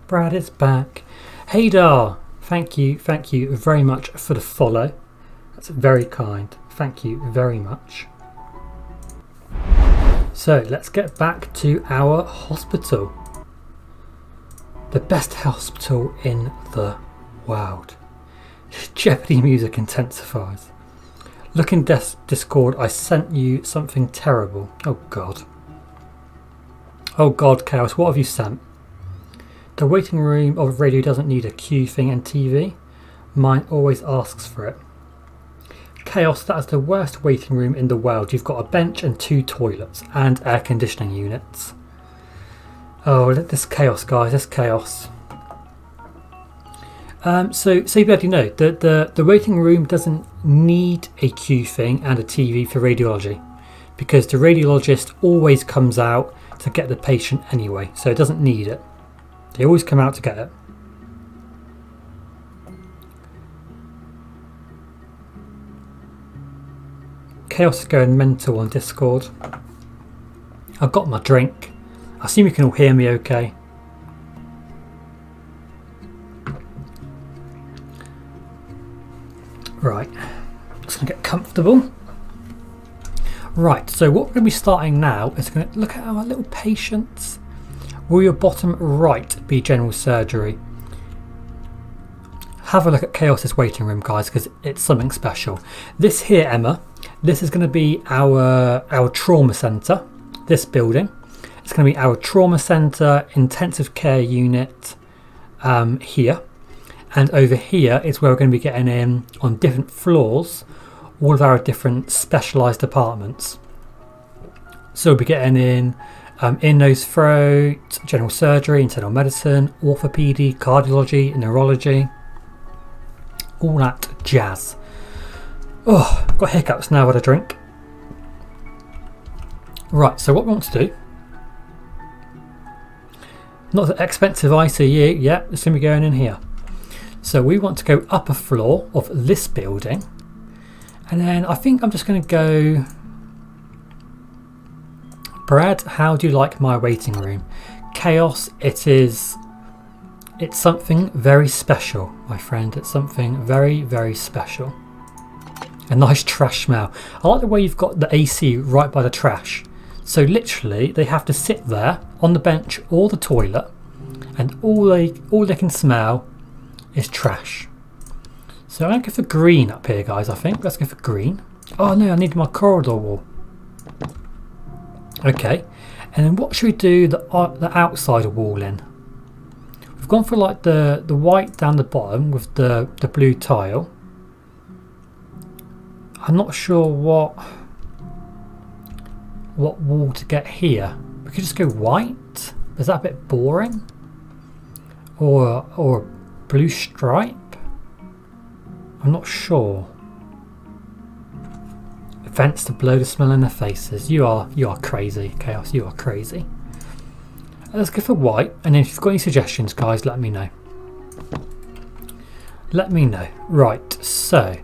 Speaker 1: Brad is back. Hey Dar, thank you very much for the follow. That's very kind. Thank you very much. So let's get back to our hospital. The best hospital in the world. Jeopardy music intensifies. Look in Discord, I sent you something terrible. Oh God. Oh God, Chaos, what have you sent? The waiting room of radio doesn't need a queue thing and TV. Mine always asks for it. Chaos, that is the worst waiting room in the world. You've got a bench and 2 toilets and air conditioning units. Oh, this chaos, guys, this chaos. So you already know the waiting room doesn't need a queue thing and a TV for radiology because the radiologist always comes out to get the patient anyway, so it doesn't need it. They always come out to get it. Chaos is going mental on Discord. I've got my drink. I assume you can all hear me okay. Right, just gonna get comfortable. Right, so what we're going to be starting now is going to look at our little patients. Will your bottom right be general surgery? Have a look at Chaos's waiting room, guys, because it's something special. This here, Emma, this is going to be our trauma centre, this building. It's going to be our trauma centre, intensive care unit here. And over here is where we're going to be getting in on different floors all of our different specialised departments. So we'll be getting in nose throat, general surgery, internal medicine, orthopaedic, cardiology, neurology, all that jazz. Oh, I've got hiccups now. I've had a drink. Right, so what we want to do, not the expensive ICU, yeah, it's going to be going in here. So we want to go up a floor of this building. And then I think I'm just going to go, Brad, how do you like my waiting room? Chaos, it's something very special, my friend. It's something very, very special. A nice trash smell. I like the way you've got the AC right by the trash. So literally they have to sit there on the bench or the toilet and all they can smell is trash. So I'm going to go for green up here, guys, I think. Let's go for green. Oh no, I need my corridor wall. Okay, and then what should we do the outside wall in? We've gone for like the white down the bottom with the blue tile. I'm not sure what wall to get here. We could just go white. Is that a bit boring? Or a blue stripe? I'm not sure. Vents to blow the smell in their faces. You are crazy, Chaos. You are crazy. Let's go for white. And if you've got any suggestions, guys, let me know. Let me know. Right. So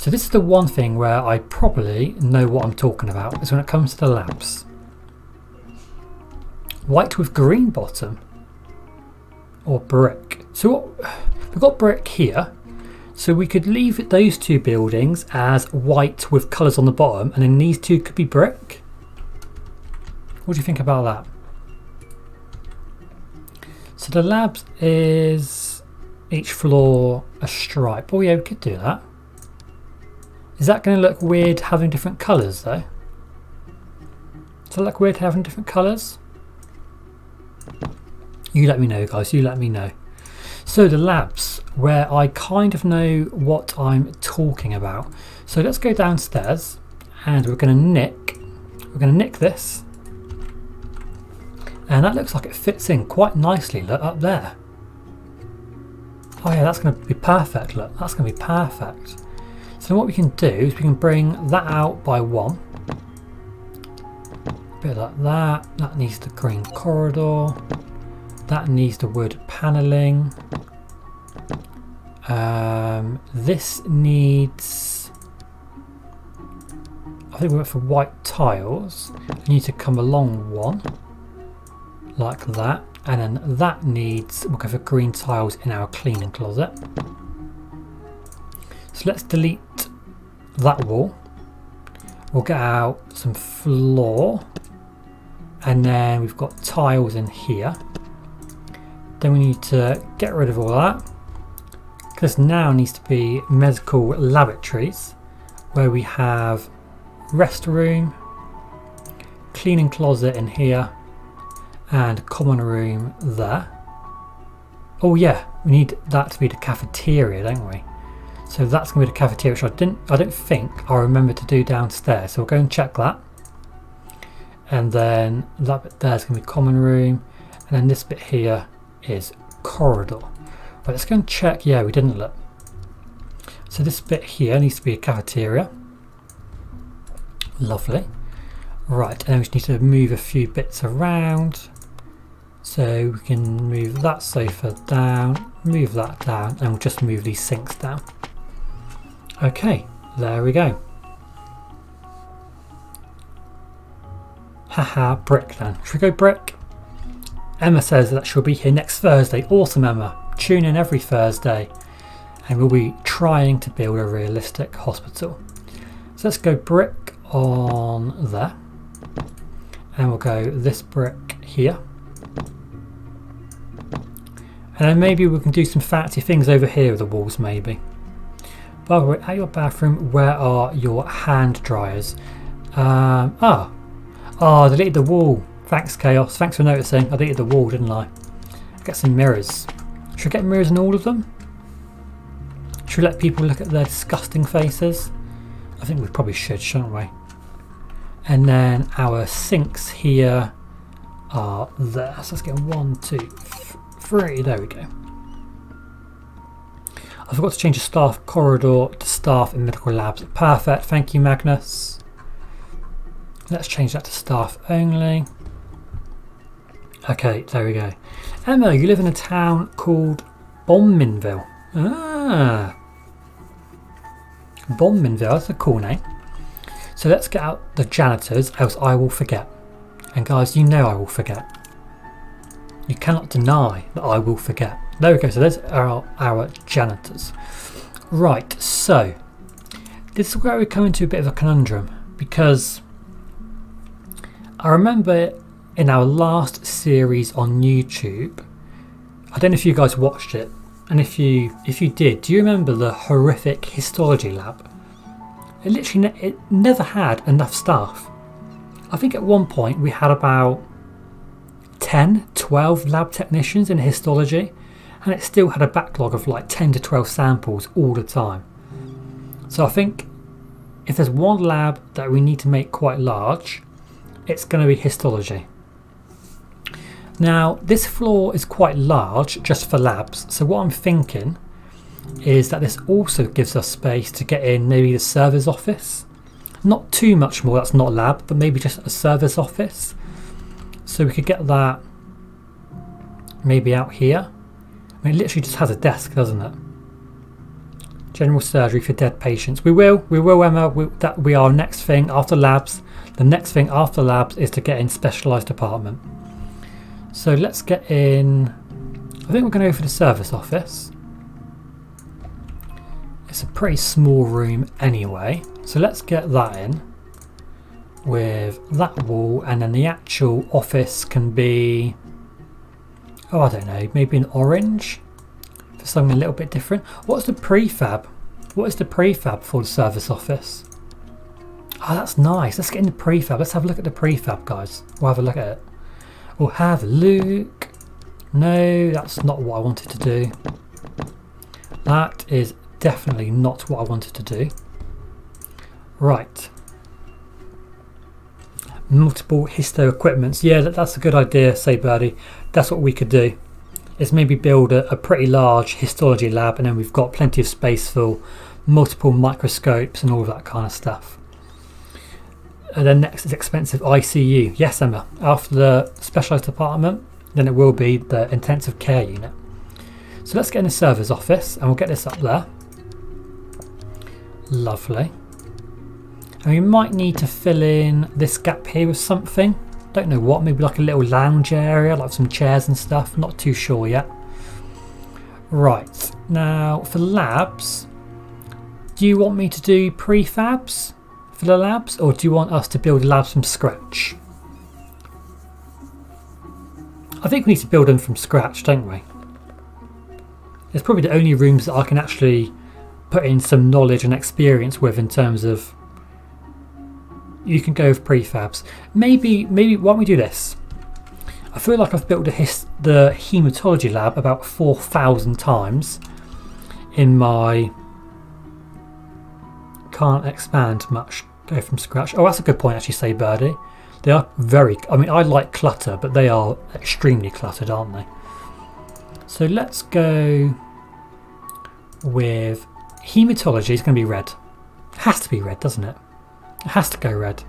Speaker 1: this is the one thing where I probably know what I'm talking about. Is when it comes to the labs. White with green bottom. Or brick. So we've got brick here. So we could leave those two buildings as white with colours on the bottom, and then these two could be brick. What do you think about that? So the labs is each floor a stripe. Oh yeah, we could do that. Is that going to look weird having different colours though? Does that look weird having different colours? You let me know, guys, you let me know. So the labs, where I kind of know what I'm talking about. So let's go downstairs and we're going to nick this. And that looks like it fits in quite nicely, look, up there. Oh yeah, that's going to be perfect, look, that's going to be perfect. So what we can do is we can bring that out by one. A bit like that. That needs the green corridor. That needs the wood panelling. This needs, I think we went for white tiles. We need to come along one, like that. And then that needs, we'll go for green tiles in our cleaning closet. So let's delete that wall. We'll get out some floor. And then we've got tiles in here. Then we need to get rid of all that. This now needs to be medical laboratories, where we have restroom, cleaning closet in here, and common room there. Oh yeah, we need that to be the cafeteria, don't we? So that's going to be the cafeteria, which I don't think I remember to do downstairs. So we'll go and check that. And then that bit there is going to be common room, and then this bit here is corridor. Right, let's go and check. Yeah, we didn't look. So this bit here needs to be a cafeteria. Lovely. Right, and then we just need to move a few bits around. So we can move that sofa down, move that down, and we'll just move these sinks down. Okay, there we go. Haha, brick then. Should we go brick? Emma says that she'll be here next Thursday. Awesome, Emma. Tune in every Thursday and we'll be trying to build a realistic hospital. So let's go brick on there. And we'll go this brick here. And then maybe we can do some fancy things over here with the walls maybe. By the way, at your bathroom, where are your hand dryers? I deleted the wall. Thanks, Chaos. Thanks for noticing. I deleted the wall, didn't I? Get some mirrors. Should I get mirrors in all of them? Should we let people look at their disgusting faces? I think we probably should, shouldn't we? And then our sinks here are there. So let's get 1, 2, 3. There we go. I forgot to change the staff corridor to staff in medical labs. Perfect. Thank you, Magnus. Let's change that to staff only. Okay, there we go. Emma, you live in a town called Bombinville. Ah. Bombinville, that's a cool name. So let's get out the janitors, else I will forget. And guys, you know I will forget. You cannot deny that I will forget. There we go, so there's our janitors. Right, so this is where we come into a bit of a conundrum, because I remember in our last series on YouTube, I don't know if you guys watched it, and if you did, do you remember the horrific histology lab? It never had enough staff. I think at one point we had about 10, 12 lab technicians in histology, and it still had a backlog of like 10 to 12 samples all the time. So I think if there's one lab that we need to make quite large, it's going to be histology. Now this floor is quite large just for labs, so what I'm thinking is that this also gives us space to get in maybe the server's office. Not too much more, that's not a lab, but maybe just a server's office. So we could get that maybe out here. I mean, it literally just has a desk, doesn't it? General surgery for dead patients. We will, Emma. That we are next thing after labs. The next thing after labs is to get in specialised department. So let's get in. I think we're going to go for the service office. It's a pretty small room anyway. So let's get that in with that wall, and then the actual office can be, oh, I don't know, maybe an orange for something a little bit different. What's the prefab? What is the prefab for the service office? Oh, that's nice. Let's get in the prefab. Let's have a look at the prefab, guys. We'll have a look at it. We'll have a look. No, that's not what I wanted to do. That is definitely not what I wanted to do. Right. Multiple histo equipments. Yeah, that's a good idea, say Birdie. That's what we could do. Is maybe build a pretty large histology lab, and then we've got plenty of space for multiple microscopes and all of that kind of stuff. And then next is expensive ICU. Yes, Emma. After the specialised department, then it will be the intensive care unit. So let's get in the server's office, and we'll get this up there. Lovely. And we might need to fill in this gap here with something. Don't know what, maybe like a little lounge area, like some chairs and stuff. Not too sure yet. Right, now for labs, do you want me to do prefabs for the labs, or do you want us to build labs from scratch? I think we need to build them from scratch, don't we? It's probably the only rooms that I can actually put in some knowledge and experience with in terms of. You can go with prefabs. Maybe why don't we do this? I feel like I've built the hematology lab about 4,000 times in my can't expand much, go from scratch. Oh, that's a good point actually, say Birdie. They are very, I mean, I like clutter, but they are extremely cluttered, aren't they? So let's go with hematology. It's going to be red. It has to be red, doesn't it? It has to go red.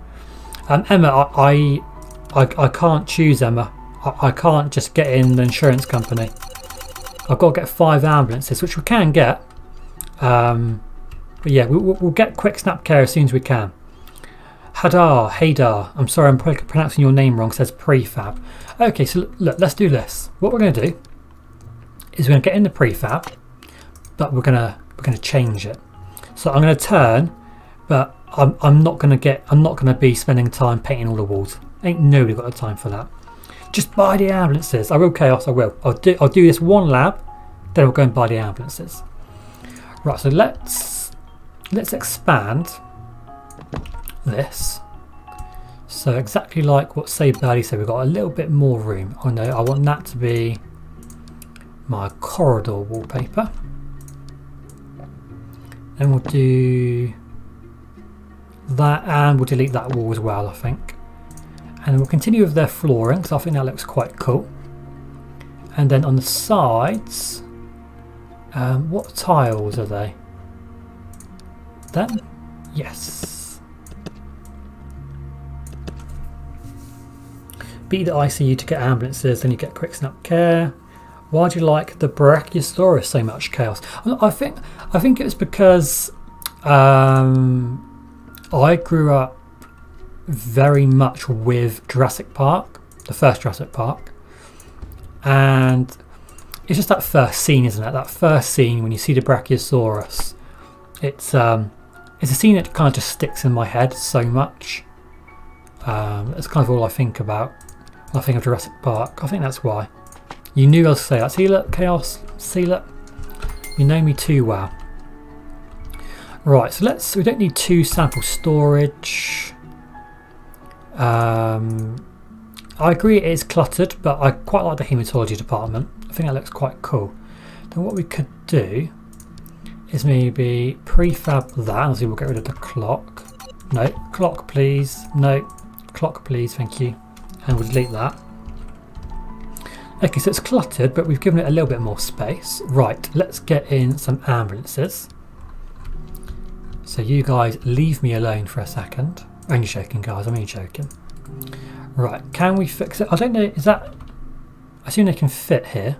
Speaker 1: Emma, I can't choose, Emma. I can't just get in the insurance company. I've got to get 5 ambulances, which we can get. But yeah, we'll get quick snap care as soon as we can. Hadar, I'm sorry, I'm probably pronouncing your name wrong. It says prefab. Okay, so look, let's do this. What we're going to do is we're going to get in the prefab, but we're going to change it. So I'm going to turn, but I'm not gonna be spending time painting all the walls. Ain't nobody got the time for that. Just buy the ambulances. I will, Chaos, I will. I'll do this one lab, then I'll go and buy the ambulances. Right, so let's expand this. So exactly like what Say Birdie said, we've got a little bit more room. Oh no, I want that to be my corridor wallpaper. And we'll do that, and we'll delete that wall as well, I think. And we'll continue with their flooring, because I think that looks quite cool. And then on the sides, what tiles are they? Them? Yes. Beat the ICU to get ambulances, then you get quick snap care. Why do you like the Brachiosaurus so much, Chaos? I think it was because I grew up very much with Jurassic Park, the first Jurassic Park, and it's just that first scene, isn't it? That first scene when you see the Brachiosaurus, it's a scene that kind of just sticks in my head so much. It's kind of all I think about when I think of Jurassic Park. I think that's why. You knew I was say that. See, look, Chaos. See, look. You know me too well. Right, so we don't need 2 sample storage. I agree it is cluttered, but I quite like the hematology department. I think that looks quite cool. Then what we could do is maybe prefab that. Obviously we'll get rid of the clock. No, clock please. No, clock please, thank you. And we'll delete that. Okay, so it's cluttered, but we've given it a little bit more space. Right, let's get in some ambulances. So you guys leave me alone for a second. Only joking, guys, I'm only joking. Right, can we fix it? I don't know, is that... I assume they can fit here.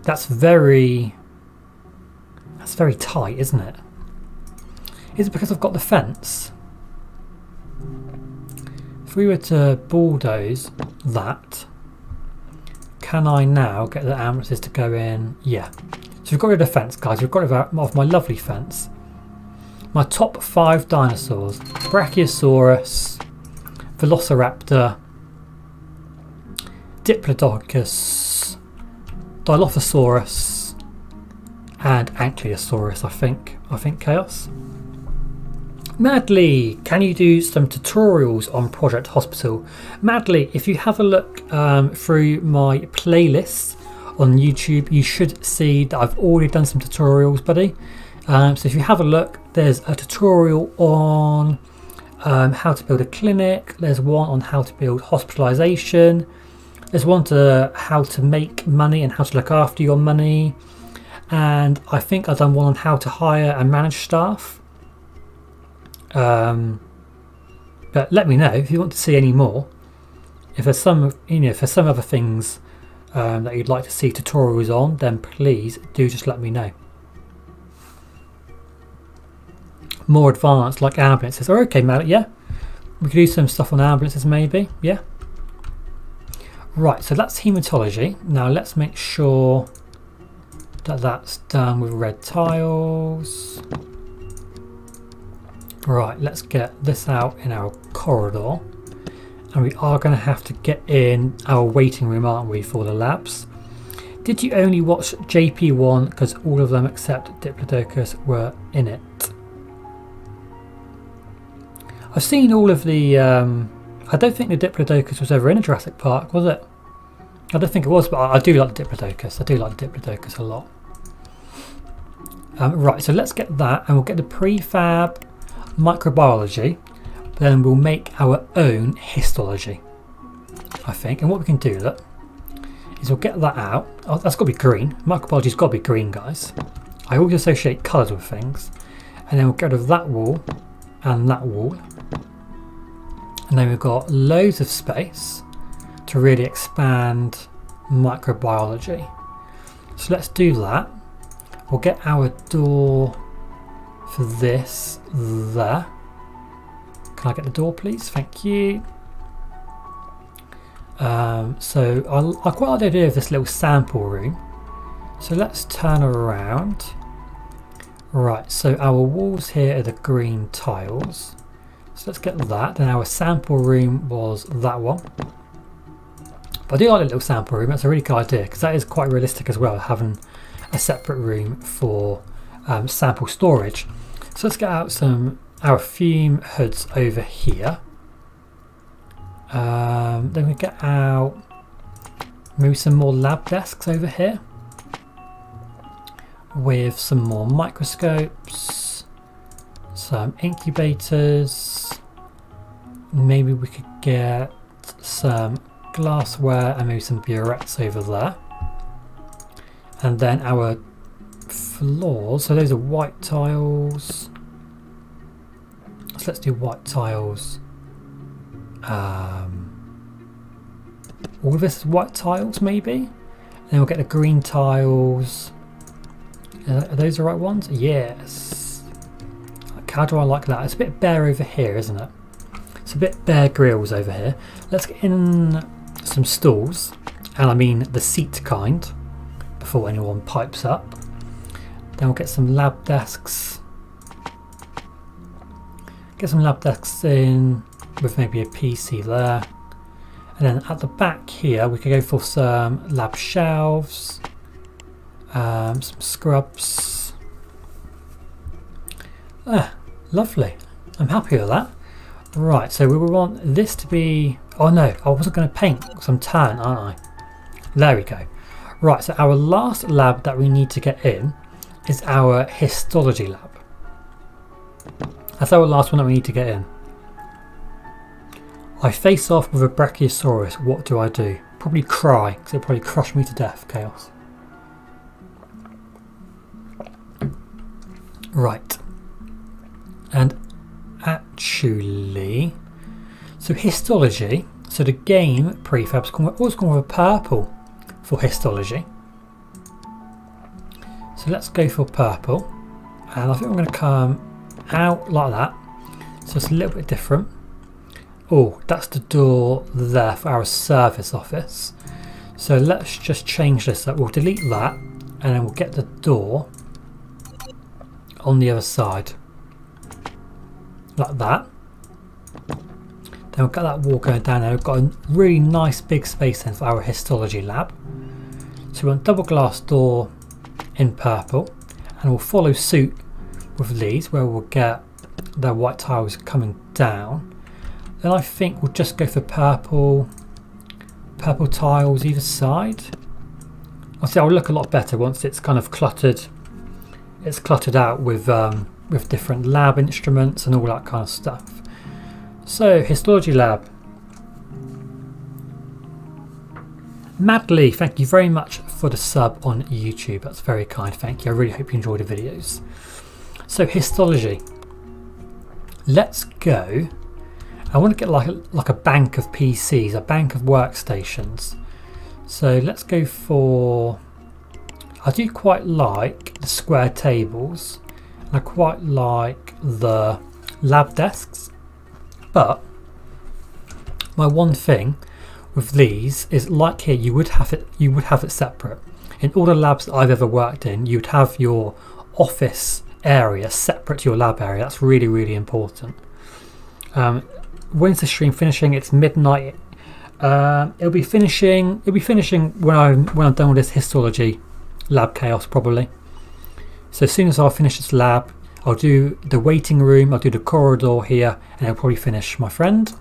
Speaker 1: That's very tight, isn't it? Is it because I've got the fence? If we were to bulldoze that, can I now get the ambulances to go in? Yeah. So we've got rid of the fence, guys. We've got rid of my lovely fence. My top 5 dinosaurs: Brachiosaurus, Velociraptor, Diplodocus, Dilophosaurus, and Ankylosaurus, I think, Chaos. Madly, can you do some tutorials on Project Hospital? Madly, if you have a look through my playlists on YouTube, you should see that I've already done some tutorials, buddy. So if you have a look, there's a tutorial on how to build a clinic. There's one on how to build hospitalization. There's one to how to make money and how to look after your money. And I think I've done one on how to hire and manage staff. But let me know if you want to see any more. If there's some, if there's some other things that you'd like to see tutorials on, then please do just let me know. More advanced, like ambulances. Oh, okay, Matt. Yeah, we could do some stuff on ambulances, maybe. Yeah. Right. So that's hematology. Now let's make sure that that's done with red tiles. Right, let's get this out in our corridor, and we are going to have to get in our waiting room, aren't we, for the labs? Did you only watch JP1 because all of them except Diplodocus were in it? I've seen all of the... I don't think the Diplodocus was ever in a Jurassic Park, was it? I don't think it was, but I do like the Diplodocus. I do like the Diplodocus a lot. Right, so let's get that, and we'll get the prefab microbiology, then we'll make our own histology, I think. And what we can do that is we'll get that out. Oh, that's got to be green. Microbiology's got to be green, guys. I always associate colours with things. And then we'll get rid of that wall and that wall, and then we've got loads of space to really expand microbiology. So let's do that. We'll get our door for this there. Can I get the door, please? Thank you. So I quite like the idea of this little sample room. So let's turn around. Right, so our walls here are the green tiles. So let's get that. Then our sample room was that one. But I do like a little sample room. That's a really good idea because that is quite realistic as well, having a separate room for sample storage. So let's get out our fume hoods over here. Then we get out maybe some more lab desks over here with some more microscopes, some incubators. Maybe we could get some glassware and maybe some burettes over there. And then our floors, so those are white tiles. So let's do white tiles. All of this is white tiles maybe. And then we'll get the green tiles. Are those the right ones? Yes. How do I like that? It's a bit bare over here, isn't it? It's a bit bare grills over here. Let's get in some stools, and I mean the seat kind, before anyone pipes up. Then we'll get some lab desks. Get some lab desks in with maybe a PC there. And then at the back here we could go for some lab shelves, some scrubs. Lovely. I'm happy with that. Right, so we will want this to be... Oh no, I wasn't going to paint some tan, aren't I? There we go. Right, so our last lab that we need to get in is our histology lab. That's our last one that we need to get in. I face off with a brachiosaurus. What do I do? Probably cry, because it'll probably crush me to death. Chaos. Right. And actually, so histology, so the game prefab's always gone with a purple for histology. So let's go for purple. And I think I'm going to come out like that. So it's a little bit different. Oh, that's the door there for our service office. So let's just change this up. We'll delete that and then we'll get the door on the other side. Like that. Then we'll get that wall going down there. We've got a really nice big space then for our histology lab. So we want double glass door in purple, and we'll follow suit with these where we'll get the white tiles coming down. Then I think we'll just go for purple tiles either side. I'll say it'll look a lot better once it's kind of cluttered. It's cluttered out with different lab instruments and all that kind of stuff. So histology lab. Madly, thank you very much for the sub on YouTube. That's very kind, thank you. I really hope you enjoy the videos. So histology. Let's go. I want to get like a bank of PCs, a bank of workstations. So let's go for... I do quite like the square tables. And I quite like the lab desks. But my one thing with these is, like here, you would have it separate. In all the labs that I've ever worked in, you'd have your office area separate to your lab area. That's really, really important. When's the stream finishing? It's midnight. It'll be finishing when I'm done with this histology lab chaos probably. So as soon as I finish this lab, I'll do the waiting room, I'll do the corridor here, and I'll probably finish my friend.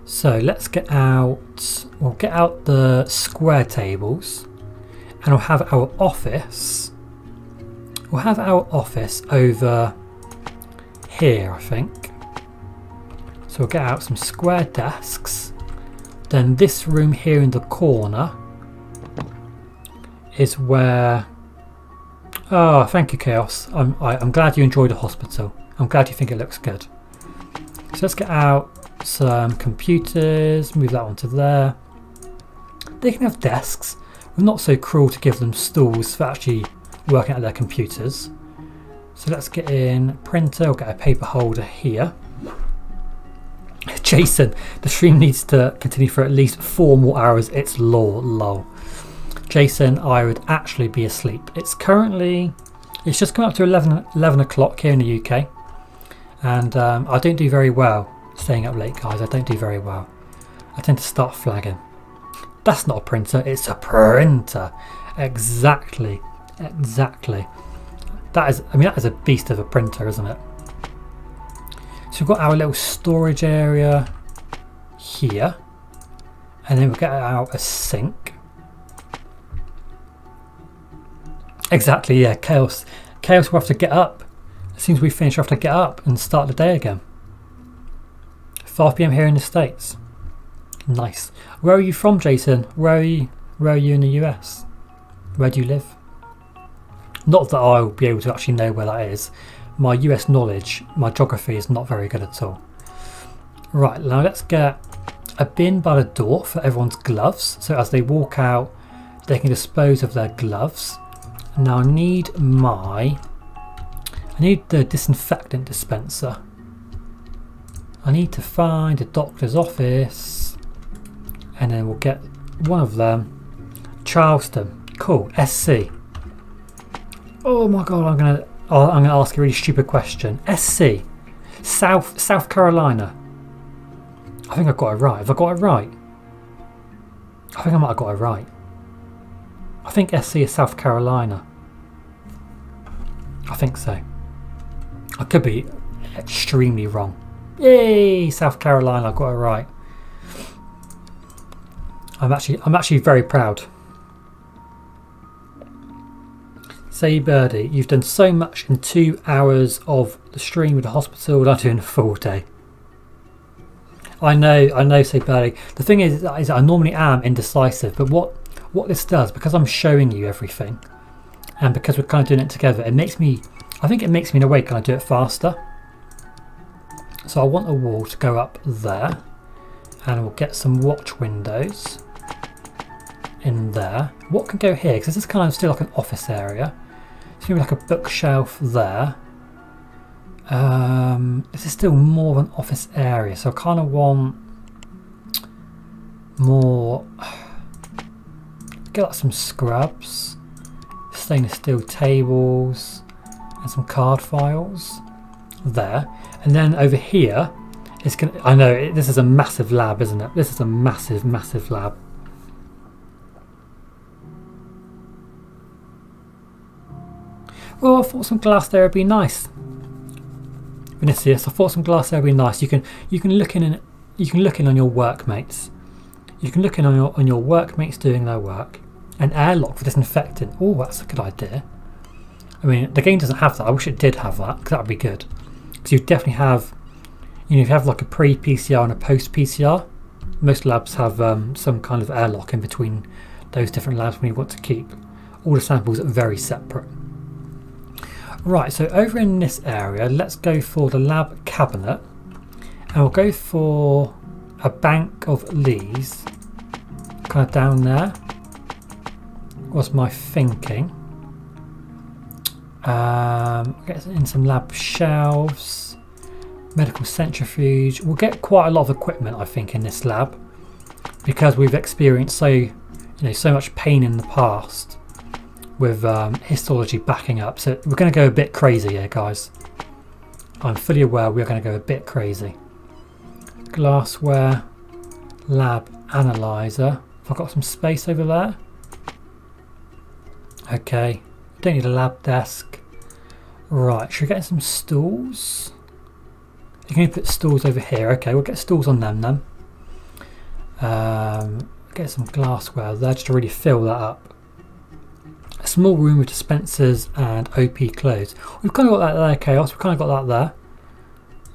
Speaker 1: So let's get out, we'll get out the square tables, and we'll have our office. We'll have our office over here, I think. So we'll get out some square desks. Then this room here in the corner is where... Oh, thank you, Chaos. I'm glad you enjoyed the hospital. I'm glad you think it looks good. So let's get out some computers, move that one to there. They can have desks. We're not so cruel to give them stools for actually working at their computers. So let's get in printer, we'll get a paper holder here. Jason, the stream needs to continue for at least 4 more hours. It's lol. Jason, I would actually be asleep. It's just come up to 11 o'clock here in the UK. And I don't do very well staying up late, guys. I don't do very well. I tend to start flagging. That's not a printer, it's a printer. Exactly. That is, I mean, that is a beast of a printer, isn't it? So we've got our little storage area here. And then we'll get out a sink. Exactly, yeah, chaos. Chaos will have to get up. As soon as we finish, we'll have to get up and start the day again. 5 PM here in the States. Nice. Where are you from, Jason? Where are you in the US? Where do you live? Not that I'll be able to actually know where that is. My US knowledge, my geography is not very good at all. Right, now let's get a bin by the door for everyone's gloves. So as they walk out, they can dispose of their gloves. Now I need the disinfectant dispenser. I need to find a doctor's office, and then we'll get one of them. Charleston, cool. SC. Oh my god, I'm gonna ask a really stupid question. SC, South Carolina. I think I got it right. Have I got it right? I think I might have got it right. I think SC is South Carolina. I think so. I could be extremely wrong. Yay, South Carolina, I got it right. I'm actually very proud. Say Birdie, you've done so much in 2 hours of the stream with the hospital. I'm doing a full day. I know, Say Birdie. The thing is I normally am indecisive, but what this does, because I'm showing you everything, and because we're kind of doing it together, I think it makes me in a way kind of do it faster. So I want a wall to go up there, and we'll get some watch windows in there. What can go here? Because this is kind of still like an office area. It's going to be like a bookshelf there. This is still more of an office area, so I kind of want more. Get like some scrubs, stainless steel tables, and some card files there. And then over here, it's gonna. I know this is a massive lab, isn't it? This is a massive lab. Well, I thought some glass there would be nice. Vinicius, I thought some glass there would be nice. You can look in on your workmates. You can look in on your workmates doing their work. An airlock for disinfectant. Oh, that's a good idea. I mean, the game doesn't have that. I wish it did have that, because that would be good. Because you definitely have, if you have like a pre-PCR and a post-PCR, most labs have some kind of airlock in between those different labs when you want to keep all the samples very separate. Right, so over in this area, let's go for the lab cabinet, and we'll go for a bank of these, kind of down there. Was my thinking. Get in some lab shelves, medical centrifuge. We'll get quite a lot of equipment, I think, in this lab, because we've experienced so much pain in the past with histology backing up. So we're going to go a bit crazy here, guys. I'm fully aware we're going to go a bit crazy. Glassware, lab analyzer. Have I got some space over there? Okay, don't need a lab desk. Right, should we get some stools? You can put stools over here. Okay, we'll get stools on them then. Get some glassware there just to really fill that up. A small room with dispensers and OP clothes. We've kind of got that there, Chaos. We've kind of got that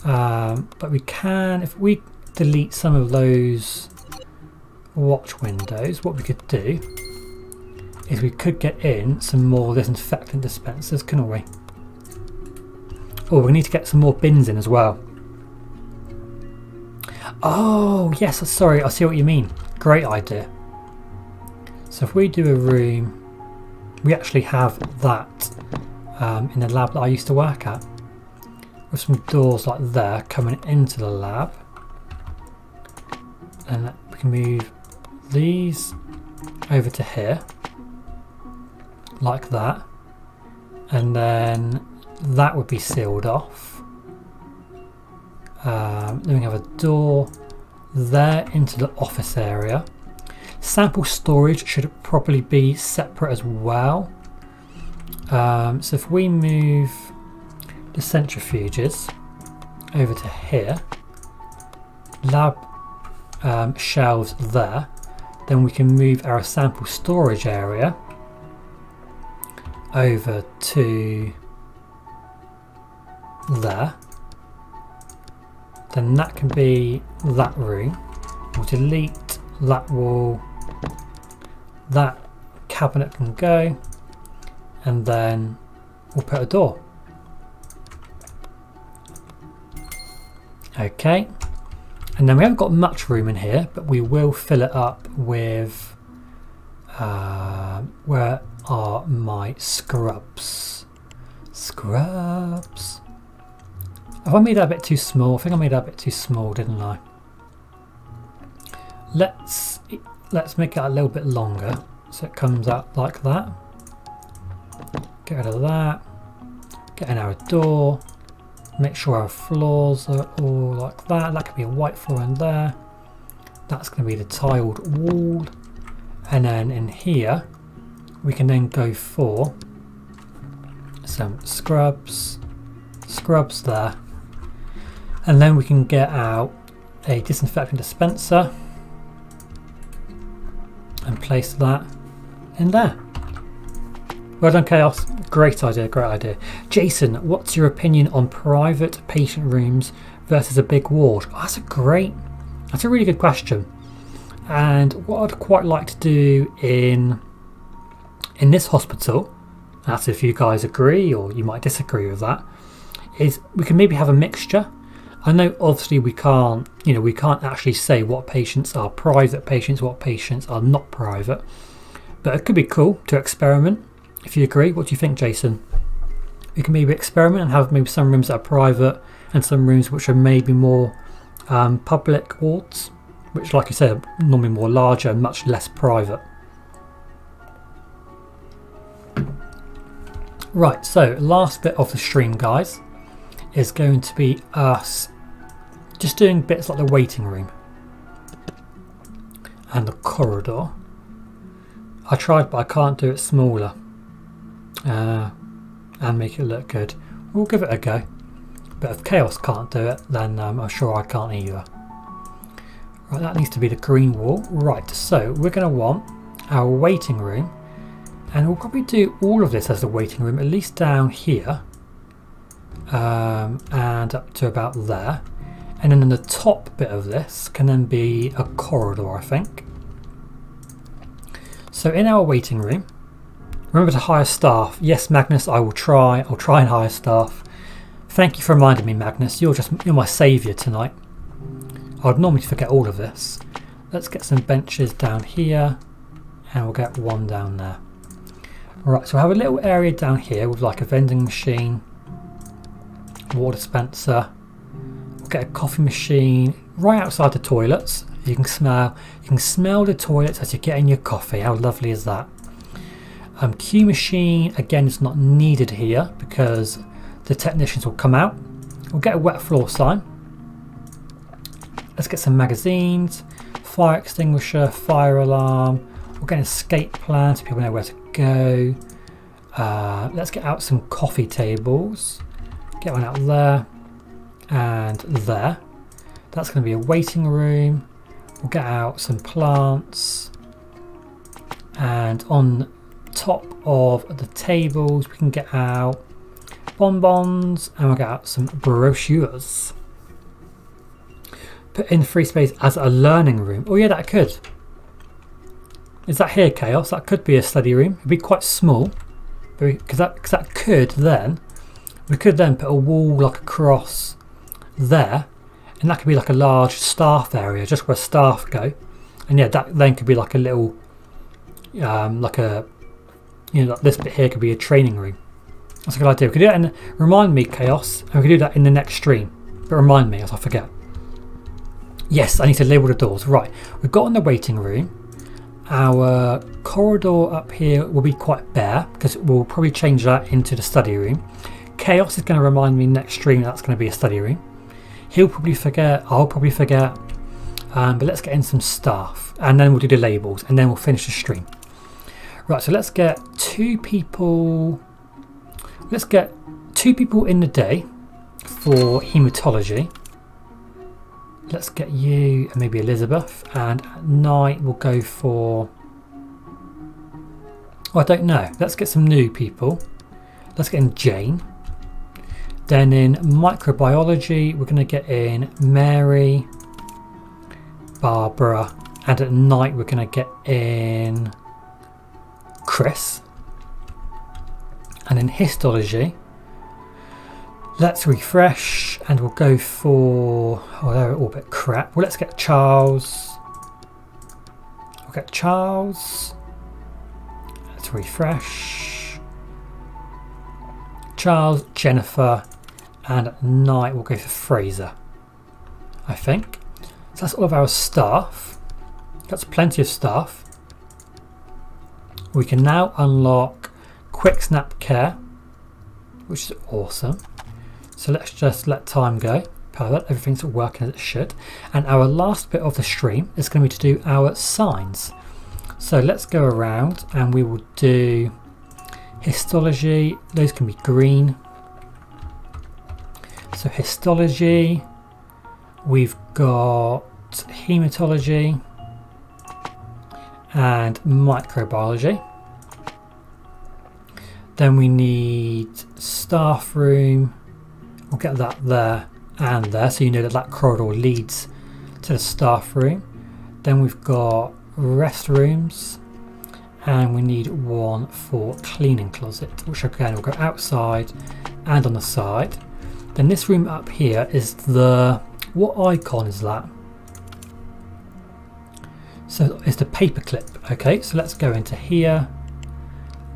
Speaker 1: there. But we can, if we delete some of those watch windows, what we could do is we could get in some more disinfectant dispensers, couldn't we? Oh, we need to get some more bins in as well. Oh, yes, sorry, I see what you mean. Great idea. So if we do a room, we actually have that in the lab that I used to work at, with some doors like there coming into the lab. And we can move these over to here, like that, and then that would be sealed off. Then we have a door there into the office area. Sample storage should probably be separate as well. So if we move the centrifuges over to here, lab shelves there, then we can move our sample storage area over to there. Then that can be that room. We'll delete that wall. That cabinet can go, and then we'll put a door. Okay, and then we haven't got much room in here, but we will fill it up with where are my scrubs? Scrubs. Have I made that a bit too small? I think I made that a bit too small, didn't I? Let's make it a little bit longer so it comes out like that. Get rid of that. Get in our door. Make sure our floors are all like that. That could be a white floor in there. That's going to be the tiled wall. And then in here, we can then go for some scrubs. Scrubs there. And then we can get out a disinfectant dispenser and place that in there. Well done, Chaos. Great idea, great idea. Jason, what's your opinion on private patient rooms versus a big ward? Oh, that's a really good question. And what I'd quite like to do in this hospital, that's if you guys agree or you might disagree with that, is we can maybe have a mixture. I know obviously we can't actually say what patients are private patients, what patients are not private, but it could be cool to experiment. If you agree, what do you think, Jason? We can maybe experiment and have maybe some rooms that are private and some rooms which are maybe more public wards, which, like I said, are normally more larger and much less private. Right, so last bit of the stream, guys, is going to be us just doing bits like the waiting room and the corridor. I tried, but I can't do it smaller and make it look good. We'll give it a go, but if Chaos can't do it, then I'm sure I can't either. Right, that needs to be the green wall. Right, so we're going to want our waiting room, and we'll probably do all of this as the waiting room, at least down here. And up to about there, and then in the top bit of this can then be a corridor, I think. So in our waiting room, remember to hire staff. Yes, Magnus, I'll try and hire staff. Thank you for reminding me, Magnus. You're my saviour tonight. I would normally forget all of this. Let's get some benches down here, and we'll get one down there. Right, so I have a little area down here with like a vending machine, water dispenser. We'll get a coffee machine right outside the toilets. You can smell the toilets as you're getting your coffee. How lovely is that? Q machine, again, is not needed here because the technicians will come out. We'll get a wet floor sign. Let's get some magazines, fire extinguisher, fire alarm. We'll get an escape plan so people know where to go. Let's get out some coffee tables. Get one out there and there. That's going to be a waiting room. We'll get out some plants, and on top of the tables we can get out bonbons, and we'll get out some brochures. Put in free space as a learning room. Oh yeah, that could. Is that here, Chaos? That could be a study room. It'd be quite small, because that could then. We could then put a wall like across there, and that could be like a large staff area, just where staff go. And yeah, that then could be like a little, like this bit here could be a training room. That's a good idea. We could do that and remind me, Chaos, and we could do that in the next stream. But remind me, as I forget. Yes, I need to label the doors. Right, we've got in the waiting room. Our corridor up here will be quite bare because we'll probably change that into the study room. Chaos is going to remind me next stream that's going to be a study room. He'll probably forget, I'll probably forget, but let's get in some staff and then we'll do the labels and then we'll finish the stream. Right, so let's get 2 people. Let's get 2 people in the day for hematology. Let's get you and maybe Elizabeth, and at night we'll go for, oh, I don't know, let's get some new people. Let's get in Jane. Then in microbiology we're going to get in Mary, Barbara, and at night we're going to get in Chris. And in histology, let's refresh and we'll go for, oh, they're all a bit crap. Well, let's get Charles. We'll get Charles. Let's refresh. Charles, Jennifer, and at night we'll go for Fraser, I think. So that's all of our staff. That's plenty of staff. We can now unlock Quick Snap Care, which is awesome. So let's just let time go. Perfect, everything's working as it should. And our last bit of the stream is going to be to do our signs. So let's go around and we will do histology. Those can be green. So histology, we've got hematology and microbiology. Then we need staff room. We'll get that there and there, so you know that that corridor leads to the staff room. Then we've got restrooms, and we need one for cleaning closet, which again will go outside and on the side. Then this room up here is the, what icon is that? So it's the paperclip. Okay, so let's go into here.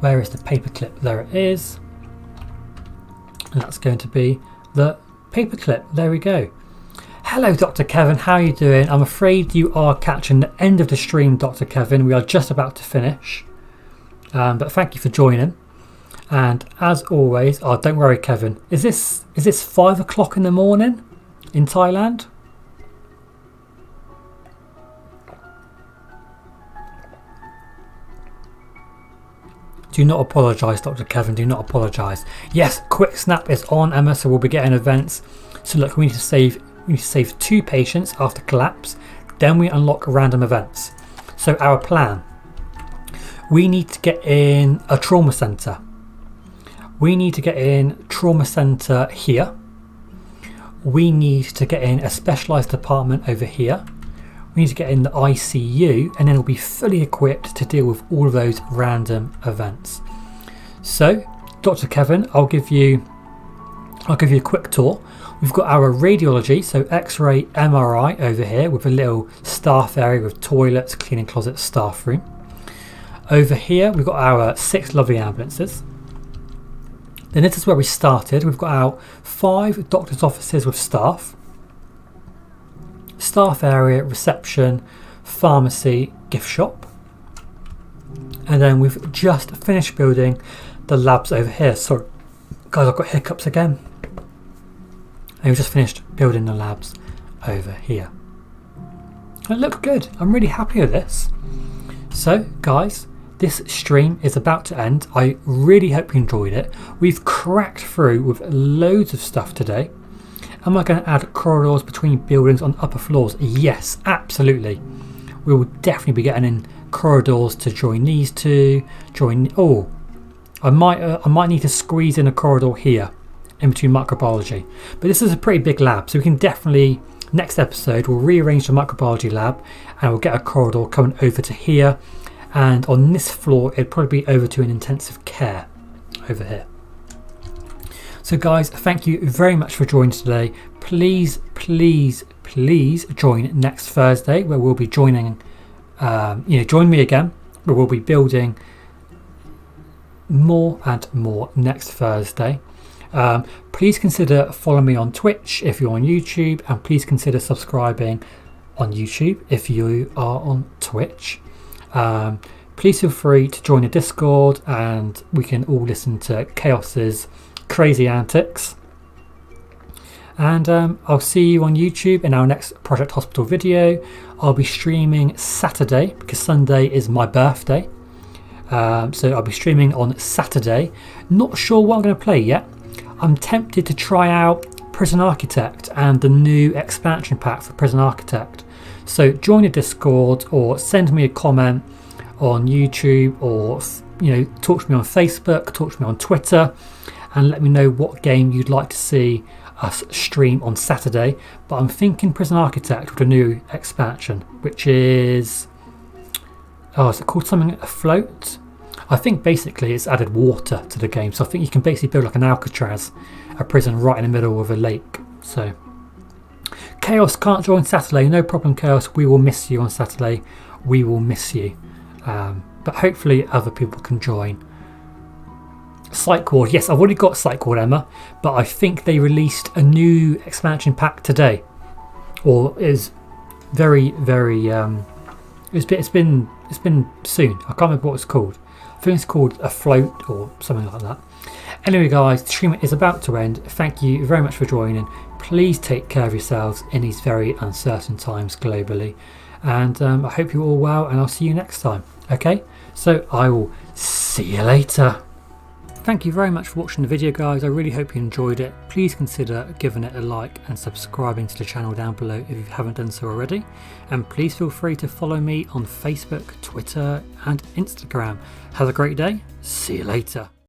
Speaker 1: Where is the paperclip? There it is. And that's going to be the paperclip. There we go. Hello, Dr. Kevin. How are you doing? I'm afraid you are catching the end of the stream, Dr. Kevin. We are just about to finish. But thank you for joining. And as always, oh, don't worry, Kevin. Is this 5 o'clock in the morning in Thailand? Do not apologise, Dr. Kevin. Do not apologise. Yes, Quick Snap is on, Emma, so we'll be getting events. So look, we need to save 2 patients after collapse. Then we unlock random events. So our plan: we need to get in a trauma centre. We need to get in trauma centre here. We need to get in a specialised department over here. We need to get in the ICU, and then we'll be fully equipped to deal with all of those random events. So, Dr. Kevin, I'll give you a quick tour. We've got our radiology, so X-ray, MRI over here with a little staff area with toilets, cleaning closet, staff room. Over here, we've got our 6 lovely ambulances. Then this is where we started. We've got our 5 doctor's offices with staff area, reception, pharmacy, gift shop. And then we've just finished building the labs over here. Sorry, guys, I've got hiccups again. And we've just finished building the labs over here. It looks good. I'm really happy with this. So, guys, this stream is about to end. I really hope you enjoyed it. We've cracked through with loads of stuff today. Am I going to add corridors between buildings on upper floors? Yes, absolutely. We will definitely be getting in corridors to join these two. I might need to squeeze in a corridor here in between microbiology. But this is a pretty big lab, so we can definitely, next episode, we'll rearrange the microbiology lab and we'll get a corridor coming over to here. And on this floor, it'd probably be over to an intensive care over here. So guys, thank you very much for joining today. Please join next Thursday, where we'll be join me again, where we'll be building more and more next Thursday. Please consider following me on Twitch if you're on YouTube, and please consider subscribing on YouTube if you are on Twitch. Please feel free to join the Discord, and we can all listen to Chaos's crazy antics. And I'll see you on YouTube in our next Project Hospital video. I'll be streaming Saturday because Sunday is my birthday. So I'll be streaming on Saturday. Not sure what I'm going to play yet. I'm tempted to try out Prison Architect and the new expansion pack for Prison Architect. So join the Discord or send me a comment on YouTube, or talk to me on Facebook, talk to me on Twitter, and let me know what game you'd like to see us stream on Saturday. But I'm thinking Prison Architect with a new expansion, which is is it called something Afloat? I think basically it's added water to the game, so I think you can basically build like an Alcatraz, a prison right in the middle of a lake. So Chaos can't join Saturday, no problem Chaos, we will miss you on Saturday, we will miss you, but hopefully other people can join. Psych Ward, yes, I've already got Psych Ward, Emma, but I think they released a new expansion pack today, or is very it's been soon. I can't remember what it's called. I think it's called Afloat or something like that. Anyway guys, the stream is about to end. Thank you very much for joining. Please take care of yourselves in these very uncertain times globally, and I hope you're all well, and I'll see you next time. Okay, so I will see you later. Thank you very much for watching the video guys, I really hope you enjoyed it. Please consider giving it a like and subscribing to the channel down below if you haven't done so already, and please feel free to follow me on Facebook, Twitter and Instagram. Have a great day, see you later.